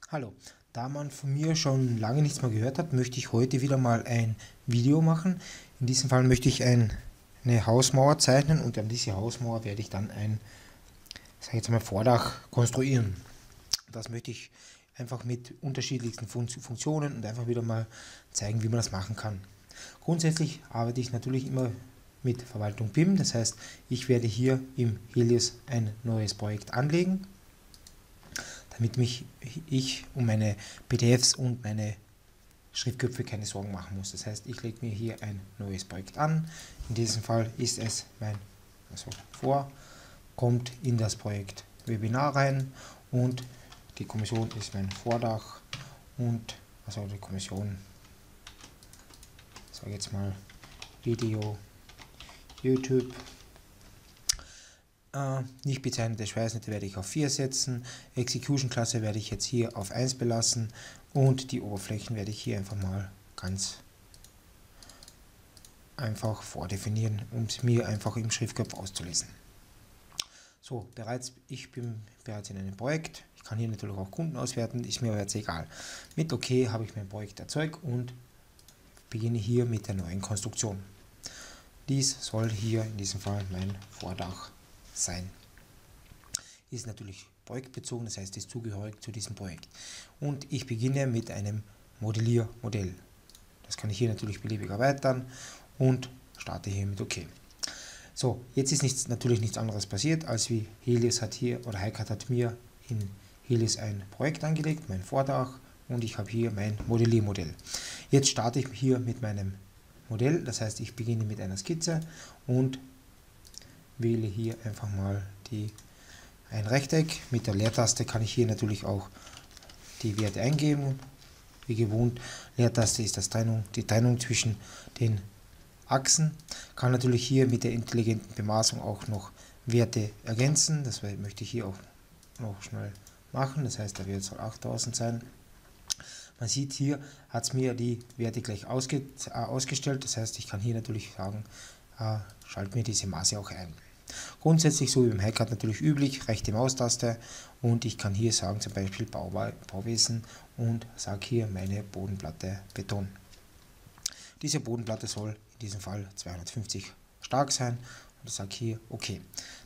Hallo, da man von mir schon lange nichts mehr gehört hat, möchte ich heute wieder mal ein Video machen. In diesem Fall möchte ich eine Hausmauer zeichnen und an diese Hausmauer werde ich dann ein, Vordach konstruieren. Das möchte ich einfach mit unterschiedlichsten Funktionen und einfach wieder mal zeigen, wie man das machen kann. Grundsätzlich arbeite ich natürlich immer mit Verwaltung BIM, das heißt, ich werde hier im Helios ein neues Projekt anlegen, damit ich um meine PDFs und meine Schriftköpfe keine Sorgen machen muss. Das heißt, ich lege mir hier ein neues Projekt an. In diesem Fall ist es kommt in das Projekt Webinar rein und die Kommission ist mein Vordach und die Kommission, sage jetzt mal Video, YouTube. Nicht bezeichnete Schweißnähte werde ich auf 4 setzen, Execution-Klasse werde ich jetzt hier auf 1 belassen und die Oberflächen werde ich hier einfach mal ganz einfach vordefinieren, um es mir einfach im Schriftkopf auszulesen. So, ich bin bereits in einem Projekt, ich kann hier natürlich auch Kunden auswerten, ist mir aber jetzt egal. Mit OK habe ich mein Projekt erzeugt und beginne hier mit der neuen Konstruktion. Dies soll hier in diesem Fall mein Vordach sein. Ist natürlich projektbezogen, das heißt, ist zugehörig zu diesem Projekt. Und ich beginne mit einem Modelliermodell. Das kann ich hier natürlich beliebig erweitern und starte hier mit OK. So, jetzt ist natürlich nichts anderes passiert, als wie Helios hat hier, oder Heikat hat mir in Helios ein Projekt angelegt, mein Vordach, und ich habe hier mein Modelliermodell. Jetzt starte ich hier mit meinem Modell, das heißt, ich beginne mit einer Skizze und wähle hier einfach mal ein Rechteck. Mit der Leertaste kann ich hier natürlich auch die Werte eingeben. Wie gewohnt, Leertaste ist die Trennung zwischen den Achsen. Kann natürlich hier mit der intelligenten Bemaßung auch noch Werte ergänzen. Das möchte ich hier auch noch schnell machen. Das heißt, der Wert soll 8000 sein. Man sieht, hier hat es mir die Werte gleich ausgestellt. Das heißt, ich kann hier natürlich sagen, schalte mir diese Maße auch ein. Grundsätzlich, so wie beim Heikat natürlich üblich, rechte Maustaste und ich kann hier sagen, zum Beispiel Bauwesen und sage hier meine Bodenplatte Beton. Diese Bodenplatte soll in diesem Fall 250 stark sein und ich sage hier OK.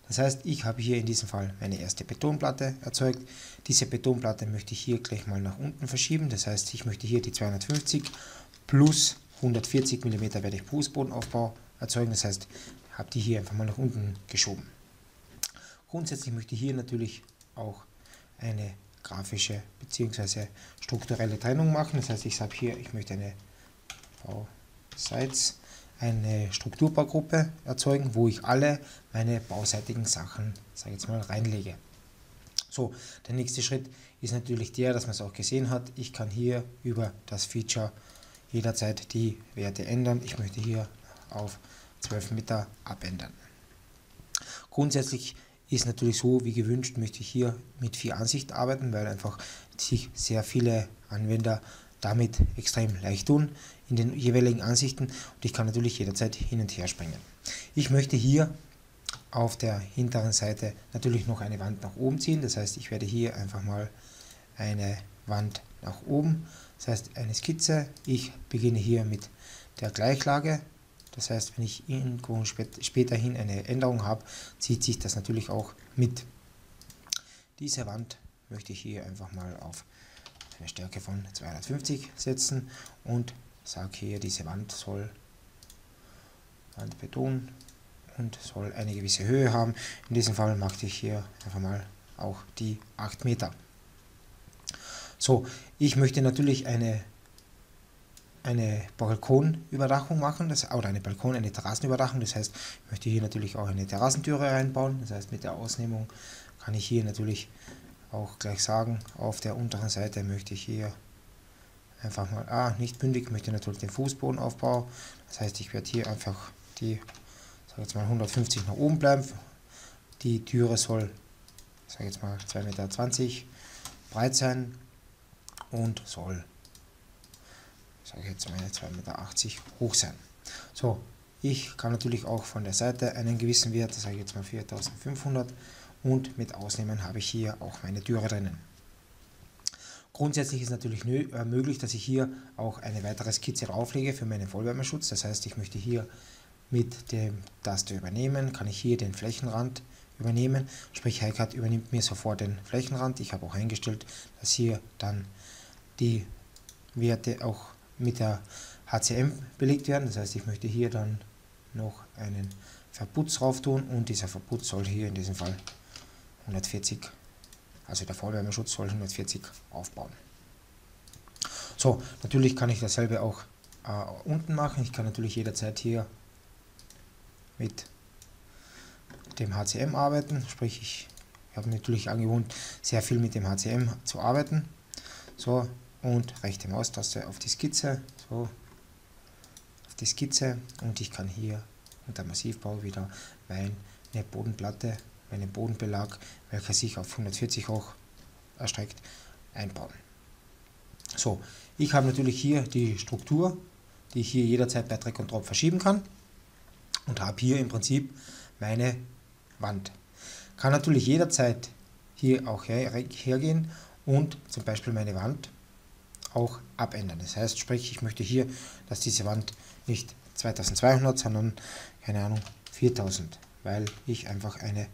Das heißt, ich habe hier in diesem Fall meine erste Betonplatte erzeugt. Diese Betonplatte möchte ich hier gleich mal nach unten verschieben. Das heißt, ich möchte hier die 250 plus 140 mm werde ich Fußbodenaufbau erzeugen. Das heißt, habe die hier einfach mal nach unten geschoben. Grundsätzlich möchte ich hier natürlich auch eine grafische bzw. strukturelle Trennung machen. Das heißt, ich sage hier, ich möchte eine Strukturbaugruppe erzeugen, wo ich alle meine bauseitigen Sachen, sage jetzt mal, reinlege. So, der nächste Schritt ist natürlich der, dass man es auch gesehen hat. Ich kann hier über das Feature jederzeit die Werte ändern. Ich möchte hier auf 12 Meter abändern. Grundsätzlich ist natürlich so, wie gewünscht, möchte ich hier mit 4 Ansichten arbeiten, weil einfach sich sehr viele Anwender damit extrem leicht tun in den jeweiligen Ansichten und ich kann natürlich jederzeit hin und her springen. Ich möchte hier auf der hinteren Seite natürlich noch eine Wand nach oben ziehen, das heißt, ich werde hier einfach mal eine Wand nach oben, das heißt eine Skizze. Ich beginne hier mit der Gleichlage. Das heißt, wenn ich irgendwo späterhin eine Änderung habe, zieht sich das natürlich auch mit. Diese Wand möchte ich hier einfach mal auf eine Stärke von 250 setzen und sage hier, diese Wand soll Wandbeton und soll eine gewisse Höhe haben. In diesem Fall mache ich hier einfach mal auch die 8 Meter. So, ich möchte natürlich eine Balkonüberdachung machen, eine Terrassenüberdachung, das heißt, ich möchte hier natürlich auch eine Terrassentüre reinbauen, das heißt, mit der Ausnehmung kann ich hier natürlich auch gleich sagen, auf der unteren Seite möchte ich hier einfach mal, nicht bündig, möchte natürlich den Fußbodenaufbau, das heißt, ich werde hier einfach sage jetzt mal 150 nach oben bleiben, die Türe soll, sage jetzt mal 2,20 Meter breit sein und soll, sage ich jetzt mal 2,80 Meter hoch sein. So, ich kann natürlich auch von der Seite einen gewissen Wert, das sage ich jetzt mal 4500 und mit Ausnehmen habe ich hier auch meine Türe drinnen. Grundsätzlich ist natürlich möglich, dass ich hier auch eine weitere Skizze drauflege für meinen Vollwärmeschutz. Das heißt, ich möchte hier mit der Taste übernehmen, kann ich hier den Flächenrand übernehmen. Sprich, HiCAD übernimmt mir sofort den Flächenrand. Ich habe auch eingestellt, dass hier dann die Werte auch mit der HCM belegt werden. Das heißt, ich möchte hier dann noch einen Verputz drauf tun und dieser Verputz soll hier in diesem Fall 140, also der Vollwärmeschutz soll 140 aufbauen. So, natürlich kann ich dasselbe auch unten machen. Ich kann natürlich jederzeit hier mit dem HCM arbeiten, sprich ich habe natürlich angewohnt, sehr viel mit dem HCM zu arbeiten. So, und rechte Maustaste auf die Skizze, so, auf die Skizze, und ich kann hier unter Massivbau wieder meine Bodenplatte, meinen Bodenbelag, welcher sich auf 140 hoch erstreckt, einbauen. So, ich habe natürlich hier die Struktur, die ich hier jederzeit bei Drag und Drop verschieben kann, und habe hier im Prinzip meine Wand. Kann natürlich jederzeit hier auch hergehen und zum Beispiel meine Wand auch abändern. Das heißt, sprich, ich möchte hier, dass diese Wand nicht 2200, sondern, keine Ahnung, 4000, weil ich einfach eine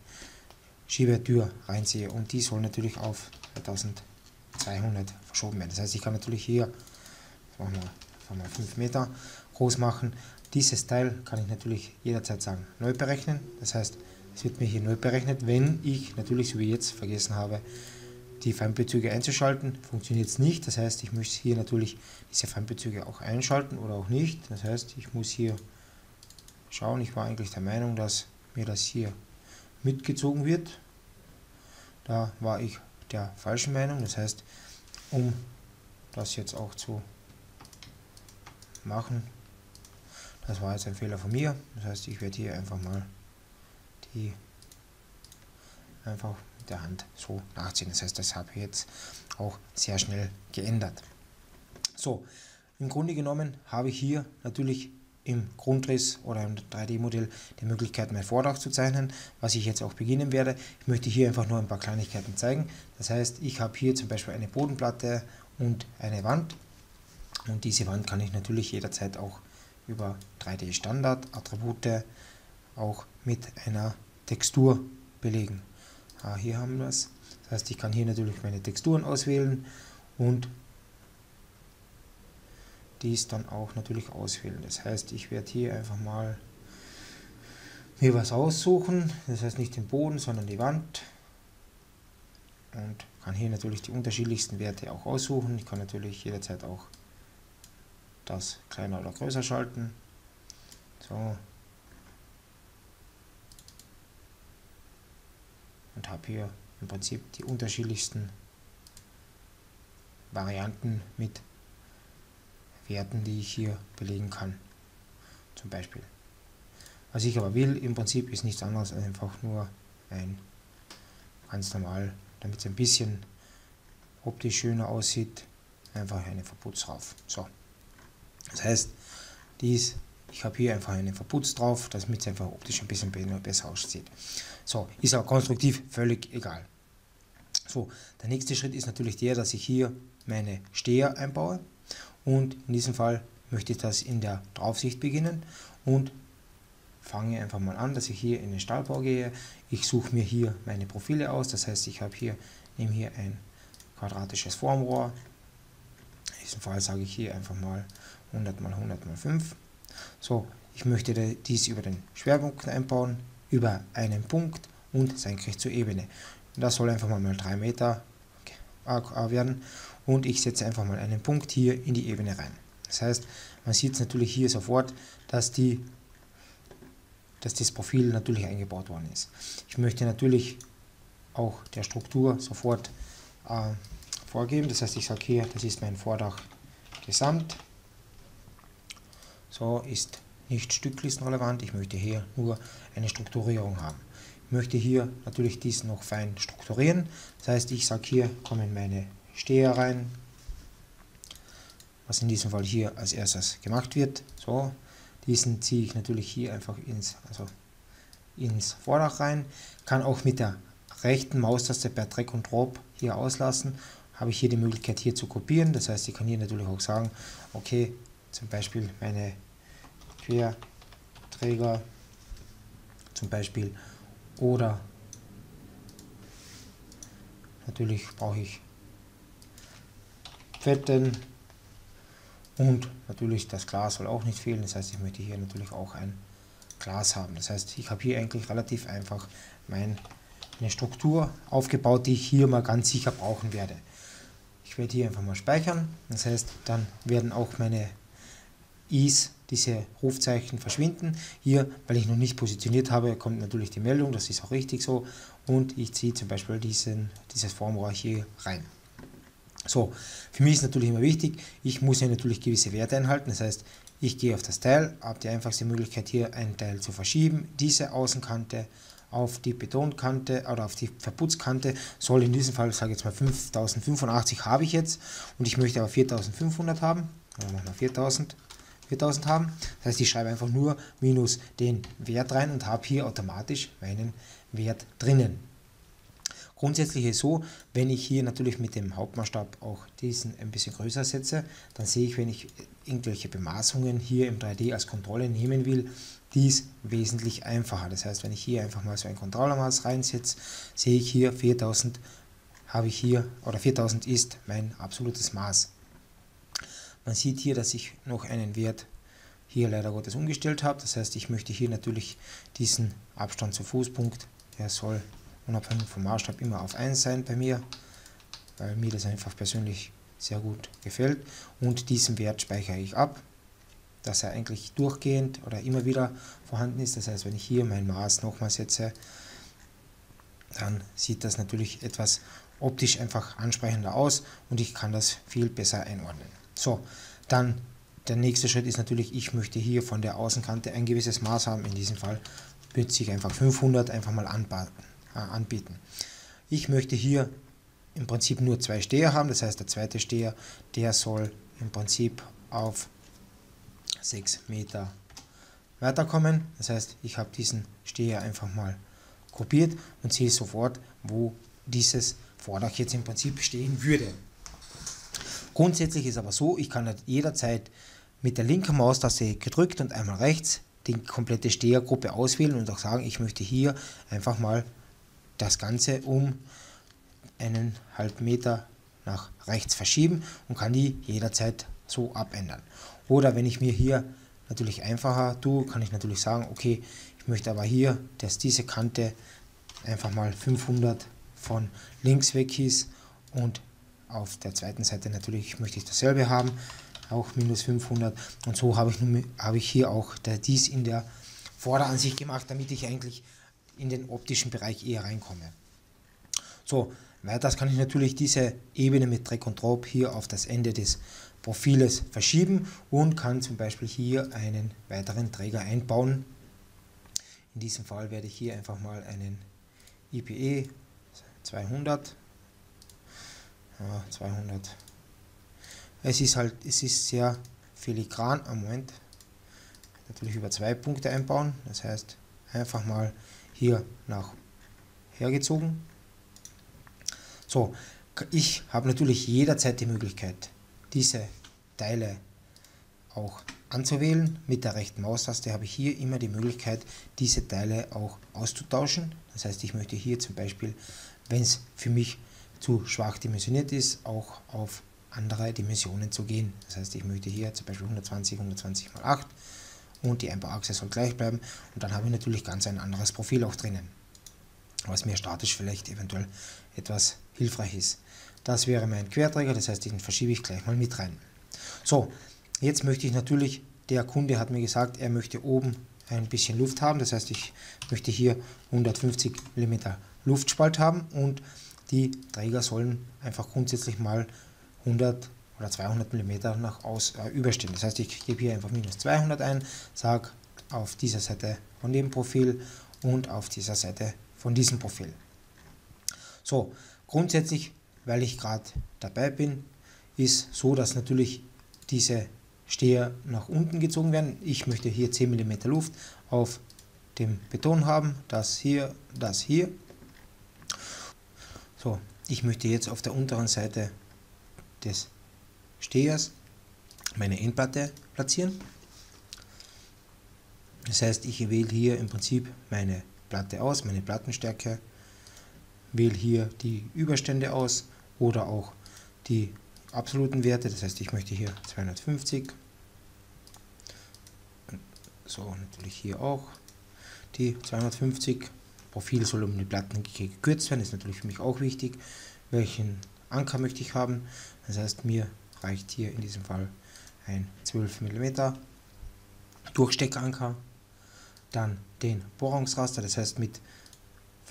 Schiebetür reinsehe, und die soll natürlich auf 2200 verschoben werden. Das heißt, ich kann natürlich hier, machen wir 5 Meter groß machen. Dieses Teil kann ich natürlich jederzeit sagen, neu berechnen. Das heißt, es wird mir hier neu berechnet, wenn ich natürlich, so wie jetzt, vergessen habe, die Feinbezüge einzuschalten. Funktioniert es nicht. Das heißt, ich möchte hier natürlich diese Feinbezüge auch einschalten oder auch nicht. Das heißt, ich muss hier schauen. Ich war eigentlich der Meinung, dass mir das hier mitgezogen wird. Da war ich der falschen Meinung. Das heißt, um das jetzt auch zu machen, das war jetzt ein Fehler von mir. Das heißt, ich werde hier einfach mal die einfach mit der Hand so nachziehen. Das heißt, das habe ich jetzt auch sehr schnell geändert. So, im Grunde genommen habe ich hier natürlich im Grundriss oder im 3D-Modell die Möglichkeit, mein Vordach zu zeichnen, was ich jetzt auch beginnen werde. Ich möchte hier einfach nur ein paar Kleinigkeiten zeigen. Das heißt, ich habe hier zum Beispiel eine Bodenplatte und eine Wand, und diese Wand kann ich natürlich jederzeit auch über 3D-Standard-Attribute auch mit einer Textur belegen. Hier haben wir es. Das heißt, ich kann hier natürlich meine Texturen auswählen und dies dann auch natürlich auswählen. Das heißt, ich werde hier einfach mal mir was aussuchen. Das heißt, nicht den Boden, sondern die Wand. Und kann hier natürlich die unterschiedlichsten Werte auch aussuchen. Ich kann natürlich jederzeit auch das kleiner oder größer schalten. So. Und habe hier im Prinzip die unterschiedlichsten Varianten mit Werten, die ich hier belegen kann. Zum Beispiel. Was ich aber will, im Prinzip ist nichts anderes als einfach nur ein ganz normal, damit es ein bisschen optisch schöner aussieht, einfach einen Verputz drauf. So. Das heißt, ich habe hier einfach einen Verputz drauf, damit es einfach optisch ein bisschen besser aussieht. So, ist auch konstruktiv völlig egal. So, der nächste Schritt ist natürlich der, dass ich hier meine Steher einbaue, und in diesem Fall möchte ich das in der Draufsicht beginnen und fange einfach mal an, dass ich hier in den Stahlbau gehe. Ich suche mir hier meine Profile aus, das heißt, ich nehme hier ein quadratisches Formrohr. In diesem Fall sage ich hier einfach mal 100 x 100 x 5. So, ich möchte dies über den Schwerpunkt einbauen, über einen Punkt und senkrecht zur Ebene. Und das soll einfach mal 3 Meter werden, und ich setze einfach mal einen Punkt hier in die Ebene rein. Das heißt, man sieht es natürlich hier sofort, dass das Profil natürlich eingebaut worden ist. Ich möchte natürlich auch der Struktur sofort vorgeben. Das heißt, ich sage hier, das ist mein Vordach Gesamt. So, ist nicht stücklistenrelevant. Ich möchte hier nur eine Strukturierung haben. Ich möchte hier natürlich dies noch fein strukturieren. Das heißt, ich sage hier, kommen meine Steher rein, was in diesem Fall hier als erstes gemacht wird. So, diesen ziehe ich natürlich hier einfach ins Vordach rein. Kann auch mit der rechten Maustaste per Drag und Drop hier auslassen. habe ich hier die Möglichkeit hier zu kopieren. Das heißt, ich kann hier natürlich auch sagen, okay, zum Beispiel meine Querträger zum Beispiel, oder natürlich brauche ich Fetten und natürlich das Glas soll auch nicht fehlen. Das heißt, ich möchte hier natürlich auch ein Glas haben. Das heißt, ich habe hier eigentlich relativ einfach eine Struktur aufgebaut, die ich hier mal ganz sicher brauchen werde. Ich werde hier einfach mal speichern. Das heißt, dann werden auch meine Is, diese Rufzeichen verschwinden. Hier, weil ich noch nicht positioniert habe, kommt natürlich die Meldung, das ist auch richtig so. Und ich ziehe zum Beispiel dieses Formrohr hier rein. So, für mich ist natürlich immer wichtig, ich muss ja natürlich gewisse Werte einhalten. Das heißt, ich gehe auf das Teil, habe die einfachste Möglichkeit hier ein Teil zu verschieben. Diese Außenkante auf die Betonkante oder auf die Verputzkante soll in diesem Fall, sage ich jetzt mal 5085 habe ich jetzt und ich möchte aber 4500 haben. Oder machen wir 4000 haben. Das heißt, ich schreibe einfach nur minus den Wert rein und habe hier automatisch meinen Wert drinnen. Grundsätzlich ist es so, wenn ich hier natürlich mit dem Hauptmaßstab auch diesen ein bisschen größer setze, dann sehe ich, wenn ich irgendwelche Bemaßungen hier im 3D als Kontrolle nehmen will, dies wesentlich einfacher. Das heißt, wenn ich hier einfach mal so ein Kontrollermaß reinsetze, sehe ich hier 4000 habe ich hier, oder 4000 ist mein absolutes Maß. Man sieht hier, dass ich noch einen Wert hier leider Gottes umgestellt habe. Das heißt, ich möchte hier natürlich diesen Abstand zu Fußpunkt, der soll unabhängig vom Maßstab immer auf 1 sein bei mir, weil mir das einfach persönlich sehr gut gefällt. Und diesen Wert speichere ich ab, dass er eigentlich durchgehend oder immer wieder vorhanden ist. Das heißt, wenn ich hier mein Maß nochmal setze, dann sieht das natürlich etwas optisch einfach ansprechender aus und ich kann das viel besser einordnen. So, dann der nächste Schritt ist natürlich, ich möchte hier von der Außenkante ein gewisses Maß haben. In diesem Fall würde ich einfach 500 einfach mal anbieten. Ich möchte hier im Prinzip nur 2 Steher haben, das heißt der zweite Steher, der soll im Prinzip auf 6 Meter weiterkommen. Das heißt, ich habe diesen Steher einfach mal kopiert und sehe sofort, wo dieses Vordach jetzt im Prinzip stehen würde. Grundsätzlich ist aber so, ich kann jederzeit mit der linken Maustaste gedrückt und einmal rechts die komplette Stehergruppe auswählen und auch sagen, ich möchte hier einfach mal das Ganze um 1,5 Meter nach rechts verschieben und kann die jederzeit so abändern. Oder wenn ich mir hier natürlich einfacher tue, kann ich natürlich sagen, okay, ich möchte aber hier, dass diese Kante einfach mal 500 von links weg ist und auf der zweiten Seite natürlich möchte ich dasselbe haben, auch minus 500 und so habe ich hier auch dies in der Vorderansicht gemacht, damit ich eigentlich in den optischen Bereich eher reinkomme. So, weiters kann ich natürlich diese Ebene mit Drag und Drop hier auf das Ende des Profiles verschieben und kann zum Beispiel hier einen weiteren Träger einbauen. In diesem Fall werde ich hier einfach mal einen IPE 200. Es ist sehr filigran am Moment. Natürlich über 2 Punkte einbauen. Das heißt, einfach mal hier nach hergezogen. So, ich habe natürlich jederzeit die Möglichkeit, diese Teile auch anzuwählen. Mit der rechten Maustaste habe ich hier immer die Möglichkeit, diese Teile auch auszutauschen. Das heißt, ich möchte hier zum Beispiel, wenn es für mich zu schwach dimensioniert ist, auch auf andere Dimensionen zu gehen. Das heißt, ich möchte hier zum Beispiel 120 x 8 und die Einbauachse soll gleich bleiben und dann habe ich natürlich ganz ein anderes Profil auch drinnen, was mir statisch vielleicht eventuell etwas hilfreich ist. Das wäre mein Querträger, das heißt, den verschiebe ich gleich mal mit rein. So, jetzt möchte ich natürlich, der Kunde hat mir gesagt, er möchte oben ein bisschen Luft haben, das heißt, ich möchte hier 150 mm Luftspalt haben und die Träger sollen einfach grundsätzlich mal 100 oder 200 mm nach überstehen. Das heißt, ich gebe hier einfach minus 200 ein, sage auf dieser Seite von dem Profil und auf dieser Seite von diesem Profil. So, grundsätzlich, weil ich gerade dabei bin, ist so, dass natürlich diese Steher nach unten gezogen werden. Ich möchte hier 10 mm Luft auf dem Beton haben, das hier, das hier. So, ich möchte jetzt auf der unteren Seite des Stehers meine Endplatte platzieren. Das heißt, ich wähle hier im Prinzip meine Platte aus, meine Plattenstärke, wähle hier die Überstände aus oder auch die absoluten Werte. Das heißt, ich möchte hier 250, so natürlich hier auch die 250. Profil soll um die Platten gekürzt werden, ist natürlich für mich auch wichtig. Welchen Anker möchte ich haben? Das heißt, mir reicht hier in diesem Fall ein 12 mm Durchsteckanker. Dann den Bohrungsraster, das heißt mit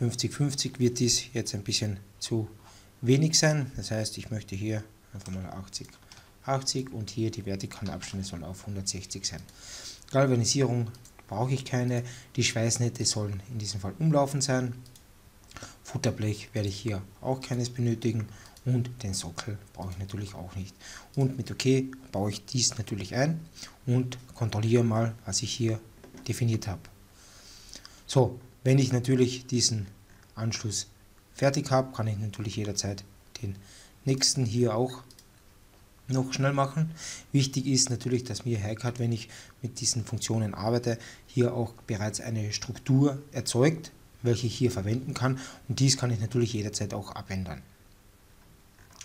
50-50 wird dies jetzt ein bisschen zu wenig sein. Das heißt, ich möchte hier einfach mal 80 und hier die vertikalen Abstände sollen auf 160 sein. Galvanisierung brauche ich keine, die Schweißnähte sollen in diesem Fall umlaufend sein. Futterblech werde ich hier auch keines benötigen und den Sockel brauche ich natürlich auch nicht. Und mit OK baue ich dies natürlich ein und kontrolliere mal, was ich hier definiert habe. So, wenn ich natürlich diesen Anschluss fertig habe, kann ich natürlich jederzeit den nächsten hier auch noch schnell machen. Wichtig ist natürlich, dass mir High-Cut, wenn ich mit diesen Funktionen arbeite, hier auch bereits eine Struktur erzeugt, welche ich hier verwenden kann, und dies kann ich natürlich jederzeit auch abändern.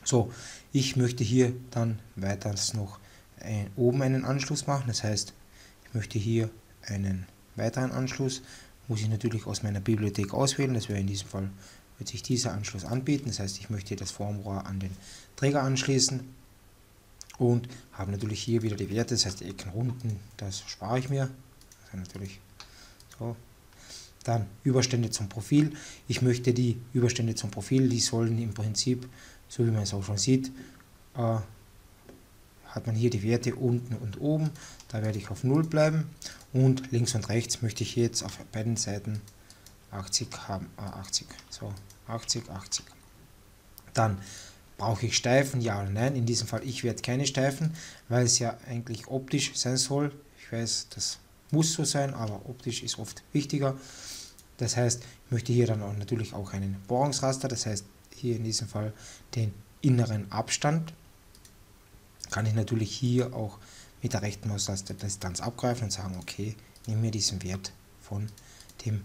So, ich möchte hier dann weiters noch oben einen Anschluss machen, das heißt, ich möchte hier einen weiteren Anschluss, muss ich natürlich aus meiner Bibliothek auswählen, das wäre in diesem Fall, wird sich dieser Anschluss anbieten, das heißt, ich möchte das Formrohr an den Träger anschließen und habe natürlich hier wieder die Werte, das heißt, die Ecken unten, das spare ich mir, also natürlich so. Dann Überstände zum Profil. Ich möchte die Überstände zum Profil, die sollen im Prinzip, so wie man es auch schon sieht, hat man hier die Werte unten und oben. Da werde ich auf 0 bleiben. Und links und rechts möchte ich jetzt auf beiden Seiten 80 haben. 80. So, 80, 80. Dann brauche ich Steifen, ja oder nein. In diesem Fall, ich werde keine Steifen, weil es ja eigentlich optisch sein soll. Ich weiß, das muss so sein, aber optisch ist oft wichtiger. Das heißt, ich möchte hier dann auch natürlich auch einen Bohrungsraster, das heißt hier in diesem Fall den inneren Abstand. Kann ich natürlich hier auch mit der rechten Maustaste Distanz abgreifen und sagen, okay, nehme mir diesen Wert von dem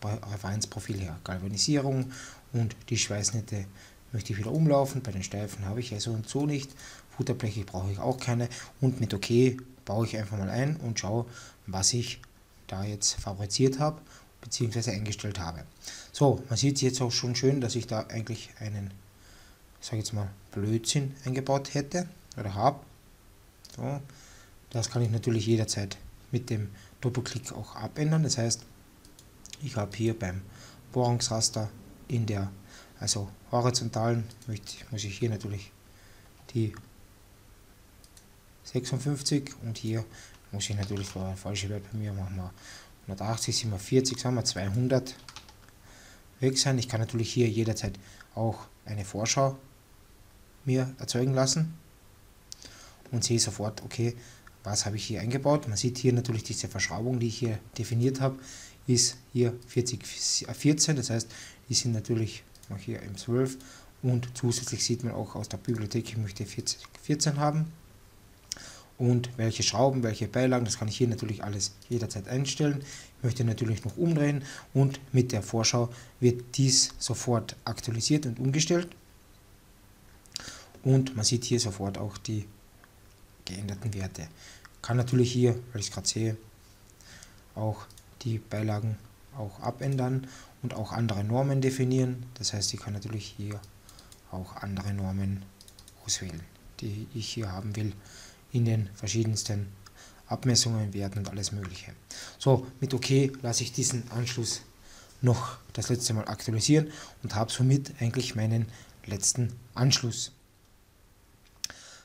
Referenzprofil her. Galvanisierung und die Schweißnähte möchte ich wieder umlaufen. Bei den Steifen habe ich ja so und so nicht. Futterbleche brauche ich auch keine. Und mit OK baue ich einfach mal ein und schaue, was ich da jetzt fabriziert habe bzw. eingestellt habe. So, man sieht jetzt auch schon schön, dass ich da eigentlich einen, ich sage jetzt mal, Blödsinn eingebaut hätte oder habe. So, das kann ich natürlich jederzeit mit dem Doppelklick auch abändern. Das heißt, ich habe hier beim Bohrungsraster in der horizontalen, muss ich hier natürlich die 56 und hier muss ich natürlich, falsche Wert bei mir, machen wir 180, 47, sagen wir 200 weg sein. Ich kann natürlich hier jederzeit auch eine Vorschau mir erzeugen lassen und sehe sofort, okay, was habe ich hier eingebaut. Man sieht hier natürlich diese Verschraubung, die ich hier definiert habe, ist hier 14, das heißt, die sind natürlich hier im 12 und zusätzlich sieht man auch aus der Bibliothek, ich möchte 14 haben. Und welche Schrauben, welche Beilagen, das kann ich hier natürlich alles jederzeit einstellen. Ich möchte natürlich noch umdrehen und mit der Vorschau wird dies sofort aktualisiert und umgestellt. Und man sieht hier sofort auch die geänderten Werte. Kann natürlich hier, weil ich es gerade sehe, auch die Beilagen auch abändern und auch andere Normen definieren. Das heißt, ich kann natürlich hier auch andere Normen auswählen, die ich hier haben will, in den verschiedensten Abmessungen, Werten und alles mögliche. So, mit OK lasse ich diesen Anschluss noch das letzte Mal aktualisieren und habe somit eigentlich meinen letzten Anschluss.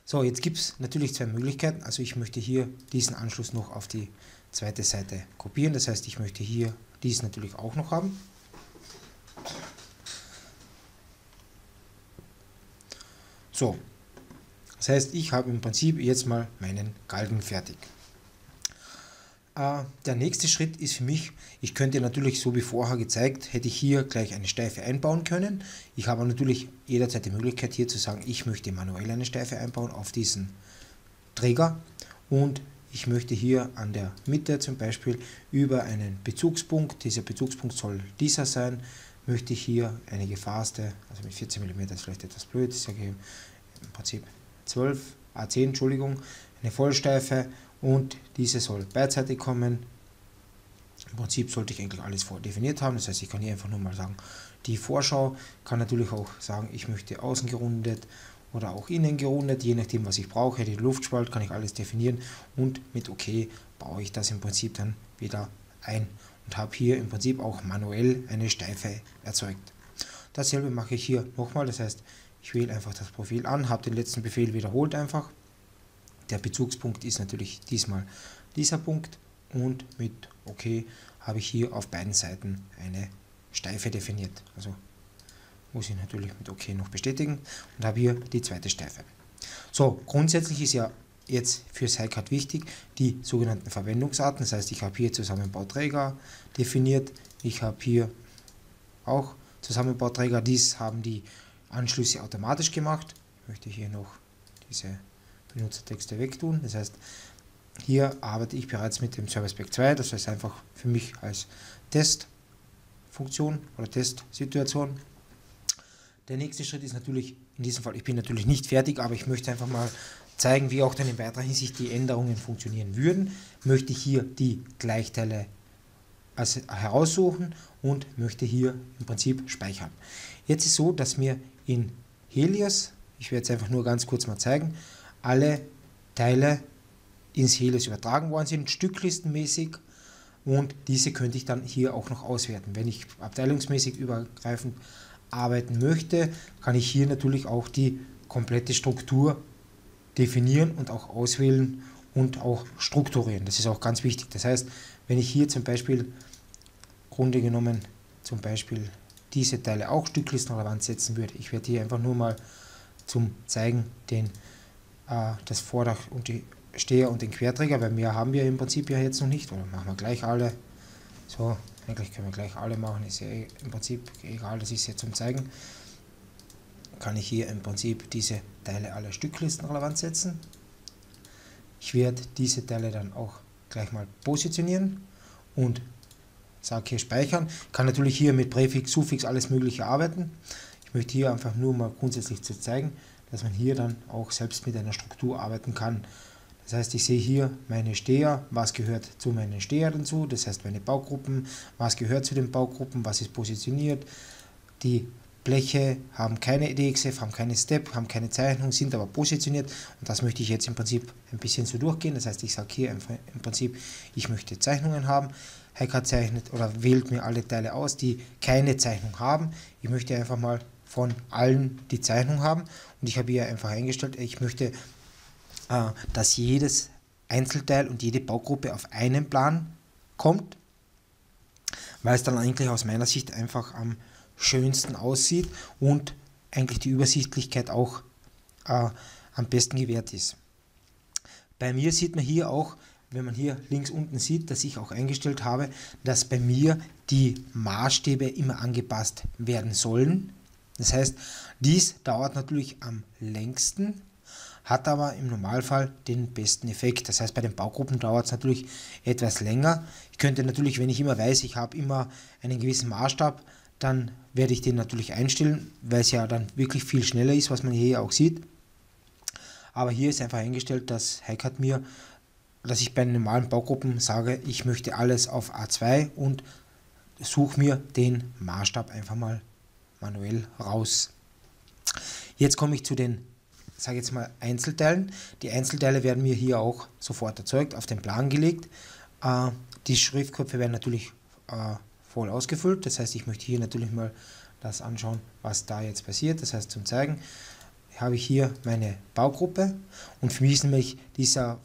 So, jetzt gibt es natürlich zwei Möglichkeiten. Also ich möchte hier diesen Anschluss noch auf die zweite Seite kopieren. Das heißt, ich möchte hier dies natürlich auch noch haben. So, das heißt, ich habe im Prinzip jetzt mal meinen Galgen fertig. Der nächste Schritt ist für mich, ich könnte natürlich, so wie vorher gezeigt, hätte ich hier gleich eine Steife einbauen können. Ich habe natürlich jederzeit die Möglichkeit hier zu sagen, ich möchte manuell eine Steife einbauen auf diesen Träger und ich möchte hier an der Mitte zum Beispiel über einen Bezugspunkt, dieser Bezugspunkt soll dieser sein, möchte ich hier eine gefasste, also mit 14 mm ist vielleicht etwas blöd, ich sage im Prinzip 10, Entschuldigung, eine Vollsteife und diese soll beidseitig kommen. Im Prinzip sollte ich eigentlich alles vordefiniert haben, das heißt, ich kann hier einfach nur mal sagen, die Vorschau, kann natürlich auch sagen, ich möchte außen gerundet oder auch innen gerundet, je nachdem was ich brauche, den Luftspalt kann ich alles definieren und mit OK baue ich das im Prinzip dann wieder ein und habe hier im Prinzip auch manuell eine Steife erzeugt. Dasselbe mache ich hier nochmal, das heißt, ich wähle einfach das Profil an, habe den letzten Befehl wiederholt einfach. Der Bezugspunkt ist natürlich diesmal dieser Punkt und mit OK habe ich hier auf beiden Seiten eine Steife definiert. Also muss ich natürlich mit OK noch bestätigen und habe hier die zweite Steife. So, grundsätzlich ist ja jetzt für SciCAD wichtig die sogenannten Verwendungsarten. Das heißt, ich habe hier Zusammenbauträger definiert, ich habe hier auch Zusammenbauträger, dies haben die Anschlüsse automatisch gemacht. Ich möchte hier noch diese Benutzertexte wegtun. Das heißt, hier arbeite ich bereits mit dem Service Pack 2, das heißt einfach für mich als Testfunktion oder Testsituation. Der nächste Schritt ist natürlich, in diesem Fall, ich bin natürlich nicht fertig, aber ich möchte einfach mal zeigen, wie auch dann in weiterer Hinsicht die Änderungen funktionieren würden. Möchte ich hier die Gleichteile heraussuchen und möchte hier im Prinzip speichern. Jetzt ist es so, dass mir in Helios, ich werde es einfach nur ganz kurz mal zeigen, alle Teile ins Helios übertragen worden sind, stücklistenmäßig, und diese könnte ich dann hier auch noch auswerten. Wenn ich abteilungsmäßig übergreifend arbeiten möchte, kann ich hier natürlich auch die komplette Struktur definieren und auch auswählen und auch strukturieren. Das ist auch ganz wichtig. Das heißt, wenn ich hier zum Beispiel Grunde genommen zum Beispiel diese Teile auch stücklistenrelevant setzen würde, ich werde hier einfach nur mal zum Zeigen das Vordach und die Steher und den Querträger, weil mehr haben wir im Prinzip ja jetzt noch nicht, oder machen wir gleich alle. So, eigentlich können wir gleich alle machen, ist ja im Prinzip egal, das ist jetzt zum Zeigen. Kann ich hier im Prinzip diese Teile alle stücklistenrelevant setzen. Ich werde diese Teile dann auch gleich mal positionieren und sage hier speichern. Kann natürlich hier mit Präfix, Suffix, alles mögliche arbeiten. Ich möchte hier einfach nur mal grundsätzlich zu zeigen, dass man hier dann auch selbst mit einer Struktur arbeiten kann. Das heißt, ich sehe hier meine Steher, was gehört zu meinen Stehern dazu, das heißt meine Baugruppen, was gehört zu den Baugruppen, was ist positioniert. Die Bleche haben keine DXF, haben keine Step, haben keine Zeichnung, sind aber positioniert, und das möchte ich jetzt im Prinzip ein bisschen so durchgehen. Das heißt, ich sage hier im Prinzip, ich möchte Zeichnungen haben. HiCAD zeichnet oder wählt mir alle Teile aus, die keine Zeichnung haben. Ich möchte einfach mal von allen die Zeichnung haben, und ich habe hier einfach eingestellt, ich möchte, dass jedes Einzelteil und jede Baugruppe auf einen Plan kommt, weil es dann eigentlich aus meiner Sicht einfach am schönsten aussieht und eigentlich die Übersichtlichkeit auch am besten gewährt ist. Bei mir sieht man hier auch, wenn man hier links unten sieht, dass ich auch eingestellt habe, dass bei mir die Maßstäbe immer angepasst werden sollen. Das heißt, dies dauert natürlich am längsten, hat aber im Normalfall den besten Effekt. Das heißt, bei den Baugruppen dauert es natürlich etwas länger. Ich könnte natürlich, wenn ich immer weiß, ich habe immer einen gewissen Maßstab, dann werde ich den natürlich einstellen, weil es ja dann wirklich viel schneller ist, was man hier auch sieht. Aber hier ist einfach eingestellt, dass HiCAD mir, dass ich bei den normalen Baugruppen sage, ich möchte alles auf A2 und suche mir den Maßstab einfach mal manuell raus. Jetzt komme ich zu den, sage jetzt mal, Einzelteilen. Die Einzelteile werden mir hier auch sofort erzeugt, auf den Plan gelegt. Die Schriftköpfe werden natürlich voll ausgefüllt. Das heißt, ich möchte hier natürlich mal das anschauen, was da jetzt passiert. Das heißt, zum Zeigen habe ich hier meine Baugruppe, und für mich ist nämlich diese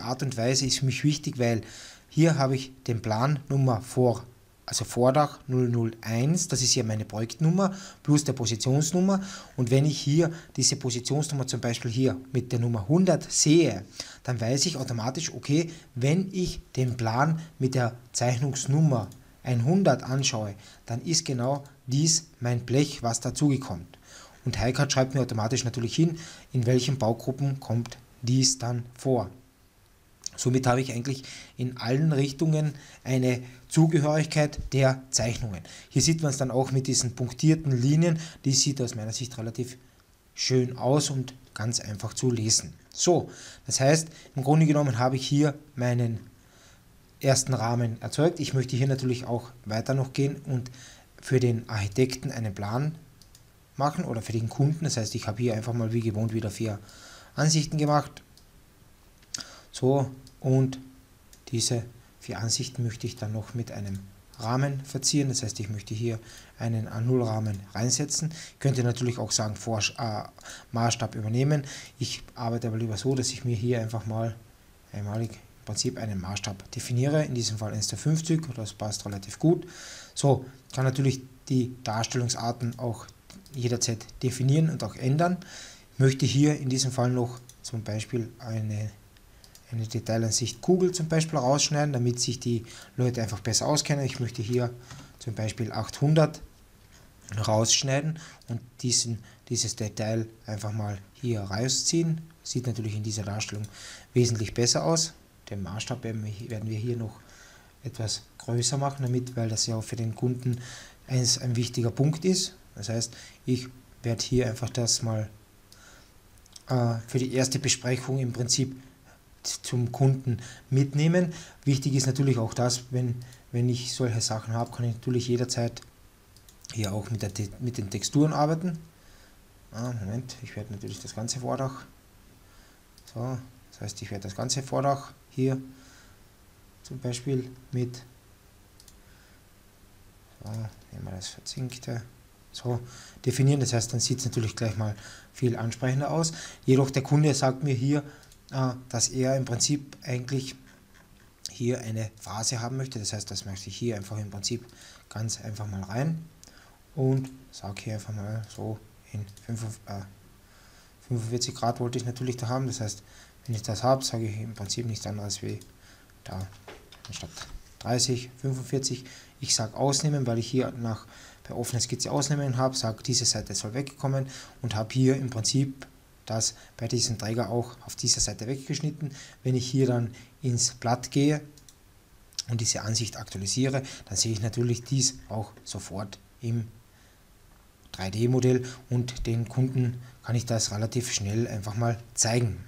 Art und Weise ist für mich wichtig, weil hier habe ich den Plan Nummer vor also Vordach 001, das ist ja meine Projektnummer, plus der Positionsnummer. Und wenn ich hier diese Positionsnummer zum Beispiel hier mit der Nummer 100 sehe, dann weiß ich automatisch, okay, wenn ich den Plan mit der Zeichnungsnummer 100 anschaue, dann ist genau dies mein Blech, was dazugekommt. Und HiCAD schreibt mir automatisch natürlich hin, in welchen Baugruppen kommt dies dann vor. Somit habe ich eigentlich in allen Richtungen eine Zugehörigkeit der Zeichnungen. Hier sieht man es dann auch mit diesen punktierten Linien, die sieht aus meiner Sicht relativ schön aus und ganz einfach zu lesen. So, das heißt, im Grunde genommen habe ich hier meinen ersten Rahmen erzeugt. Ich möchte hier natürlich auch weiter noch gehen und für den Architekten einen Plan machen oder für den Kunden. Das heißt, ich habe hier einfach mal wie gewohnt wieder 4 Ansichten gemacht. So, und diese 4 Ansichten möchte ich dann noch mit einem Rahmen verzieren. Das heißt, ich möchte hier einen A0-Rahmen reinsetzen. Ich könnte natürlich auch sagen, Maßstab übernehmen. Ich arbeite aber lieber so, dass ich mir hier einfach mal einmalig im Prinzip einen Maßstab definiere. In diesem Fall 1:50, das passt relativ gut. So, kann natürlich die Darstellungsarten auch jederzeit definieren und auch ändern. Ich möchte hier in diesem Fall noch zum Beispiel eine Detailansicht Kugel zum Beispiel rausschneiden, damit sich die Leute einfach besser auskennen. Ich möchte hier zum Beispiel 800 rausschneiden und dieses Detail einfach mal hier rausziehen. Sieht natürlich in dieser Darstellung wesentlich besser aus. Den Maßstab werden wir hier noch etwas größer machen, weil das ja auch für den Kunden ein wichtiger Punkt ist. Das heißt, ich werde hier einfach das mal für die erste Besprechung im Prinzip zum Kunden mitnehmen. Wichtig ist natürlich auch das, wenn ich solche Sachen habe, kann ich natürlich jederzeit hier auch mit den Texturen arbeiten. Moment, ich werde natürlich das ganze Vordach, so, das heißt, ich werde das ganze Vordach hier zum Beispiel mit, so, nehmen wir das Verzinkte, so definieren. Das heißt, dann sieht es natürlich gleich mal viel ansprechender aus. Jedoch der Kunde sagt mir hier, dass er im Prinzip eigentlich hier eine Phase haben möchte. Das heißt, das möchte ich hier einfach im Prinzip ganz einfach mal rein und sage hier einfach mal so in 45 Grad wollte ich natürlich da haben. Das heißt, wenn ich das habe, sage ich im Prinzip nichts anderes wie da anstatt 30, 45. Ich sage ausnehmen, weil ich hier bei offener Skizze ausnehmen habe, sage, diese Seite soll wegkommen und habe hier im Prinzip das bei diesem Träger auch auf dieser Seite weggeschnitten. Wenn ich hier dann ins Blatt gehe und diese Ansicht aktualisiere, dann sehe ich natürlich dies auch sofort im 3D-Modell und den Kunden kann ich das relativ schnell einfach mal zeigen.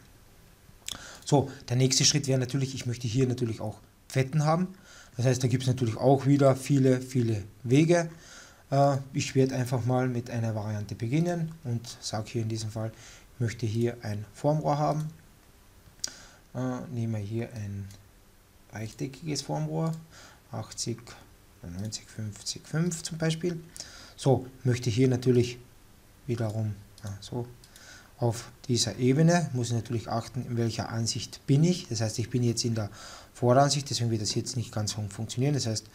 So, der nächste Schritt wäre natürlich, ich möchte hier natürlich auch Fetten haben. Das heißt, da gibt es natürlich auch wieder viele Wege. Ich werde einfach mal mit einer Variante beginnen und sage hier in diesem Fall, ich möchte hier ein Formrohr haben. Nehmen wir hier ein rechteckiges Formrohr, 80, 90, 50, 5 zum Beispiel. So, möchte hier natürlich wiederum so auf dieser Ebene, muss ich natürlich achten, in welcher Ansicht bin ich. Das heißt, ich bin jetzt in der Voransicht, deswegen wird das jetzt nicht ganz funktionieren. Das heißt,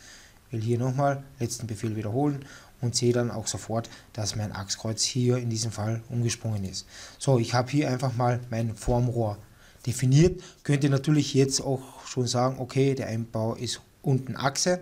ich will hier nochmal letzten Befehl wiederholen und sehe dann auch sofort, dass mein Achskreuz hier in diesem Fall umgesprungen ist. So, ich habe hier einfach mal mein Formrohr definiert. Könnt ihr natürlich jetzt auch schon sagen, okay, der Einbau ist unten Achse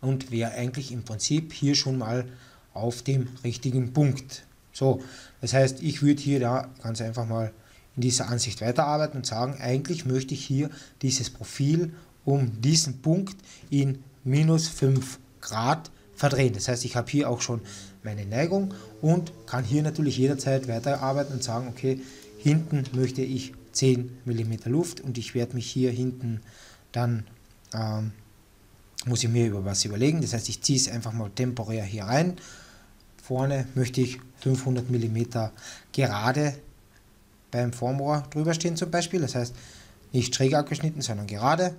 und wäre eigentlich im Prinzip hier schon mal auf dem richtigen Punkt. So, das heißt, ich würde hier da ganz einfach mal in dieser Ansicht weiterarbeiten und sagen, eigentlich möchte ich hier dieses Profil um diesen Punkt in -5 Grad verdrehen. Das heißt, ich habe hier auch schon meine Neigung und kann hier natürlich jederzeit weiterarbeiten und sagen, okay, hinten möchte ich 10 mm Luft und ich werde mich hier hinten dann, muss ich mir über was überlegen. Das heißt, ich ziehe es einfach mal temporär hier rein. Vorne möchte ich 500 mm gerade beim Formrohr drüber stehen zum Beispiel. Das heißt, nicht schräg abgeschnitten, sondern gerade.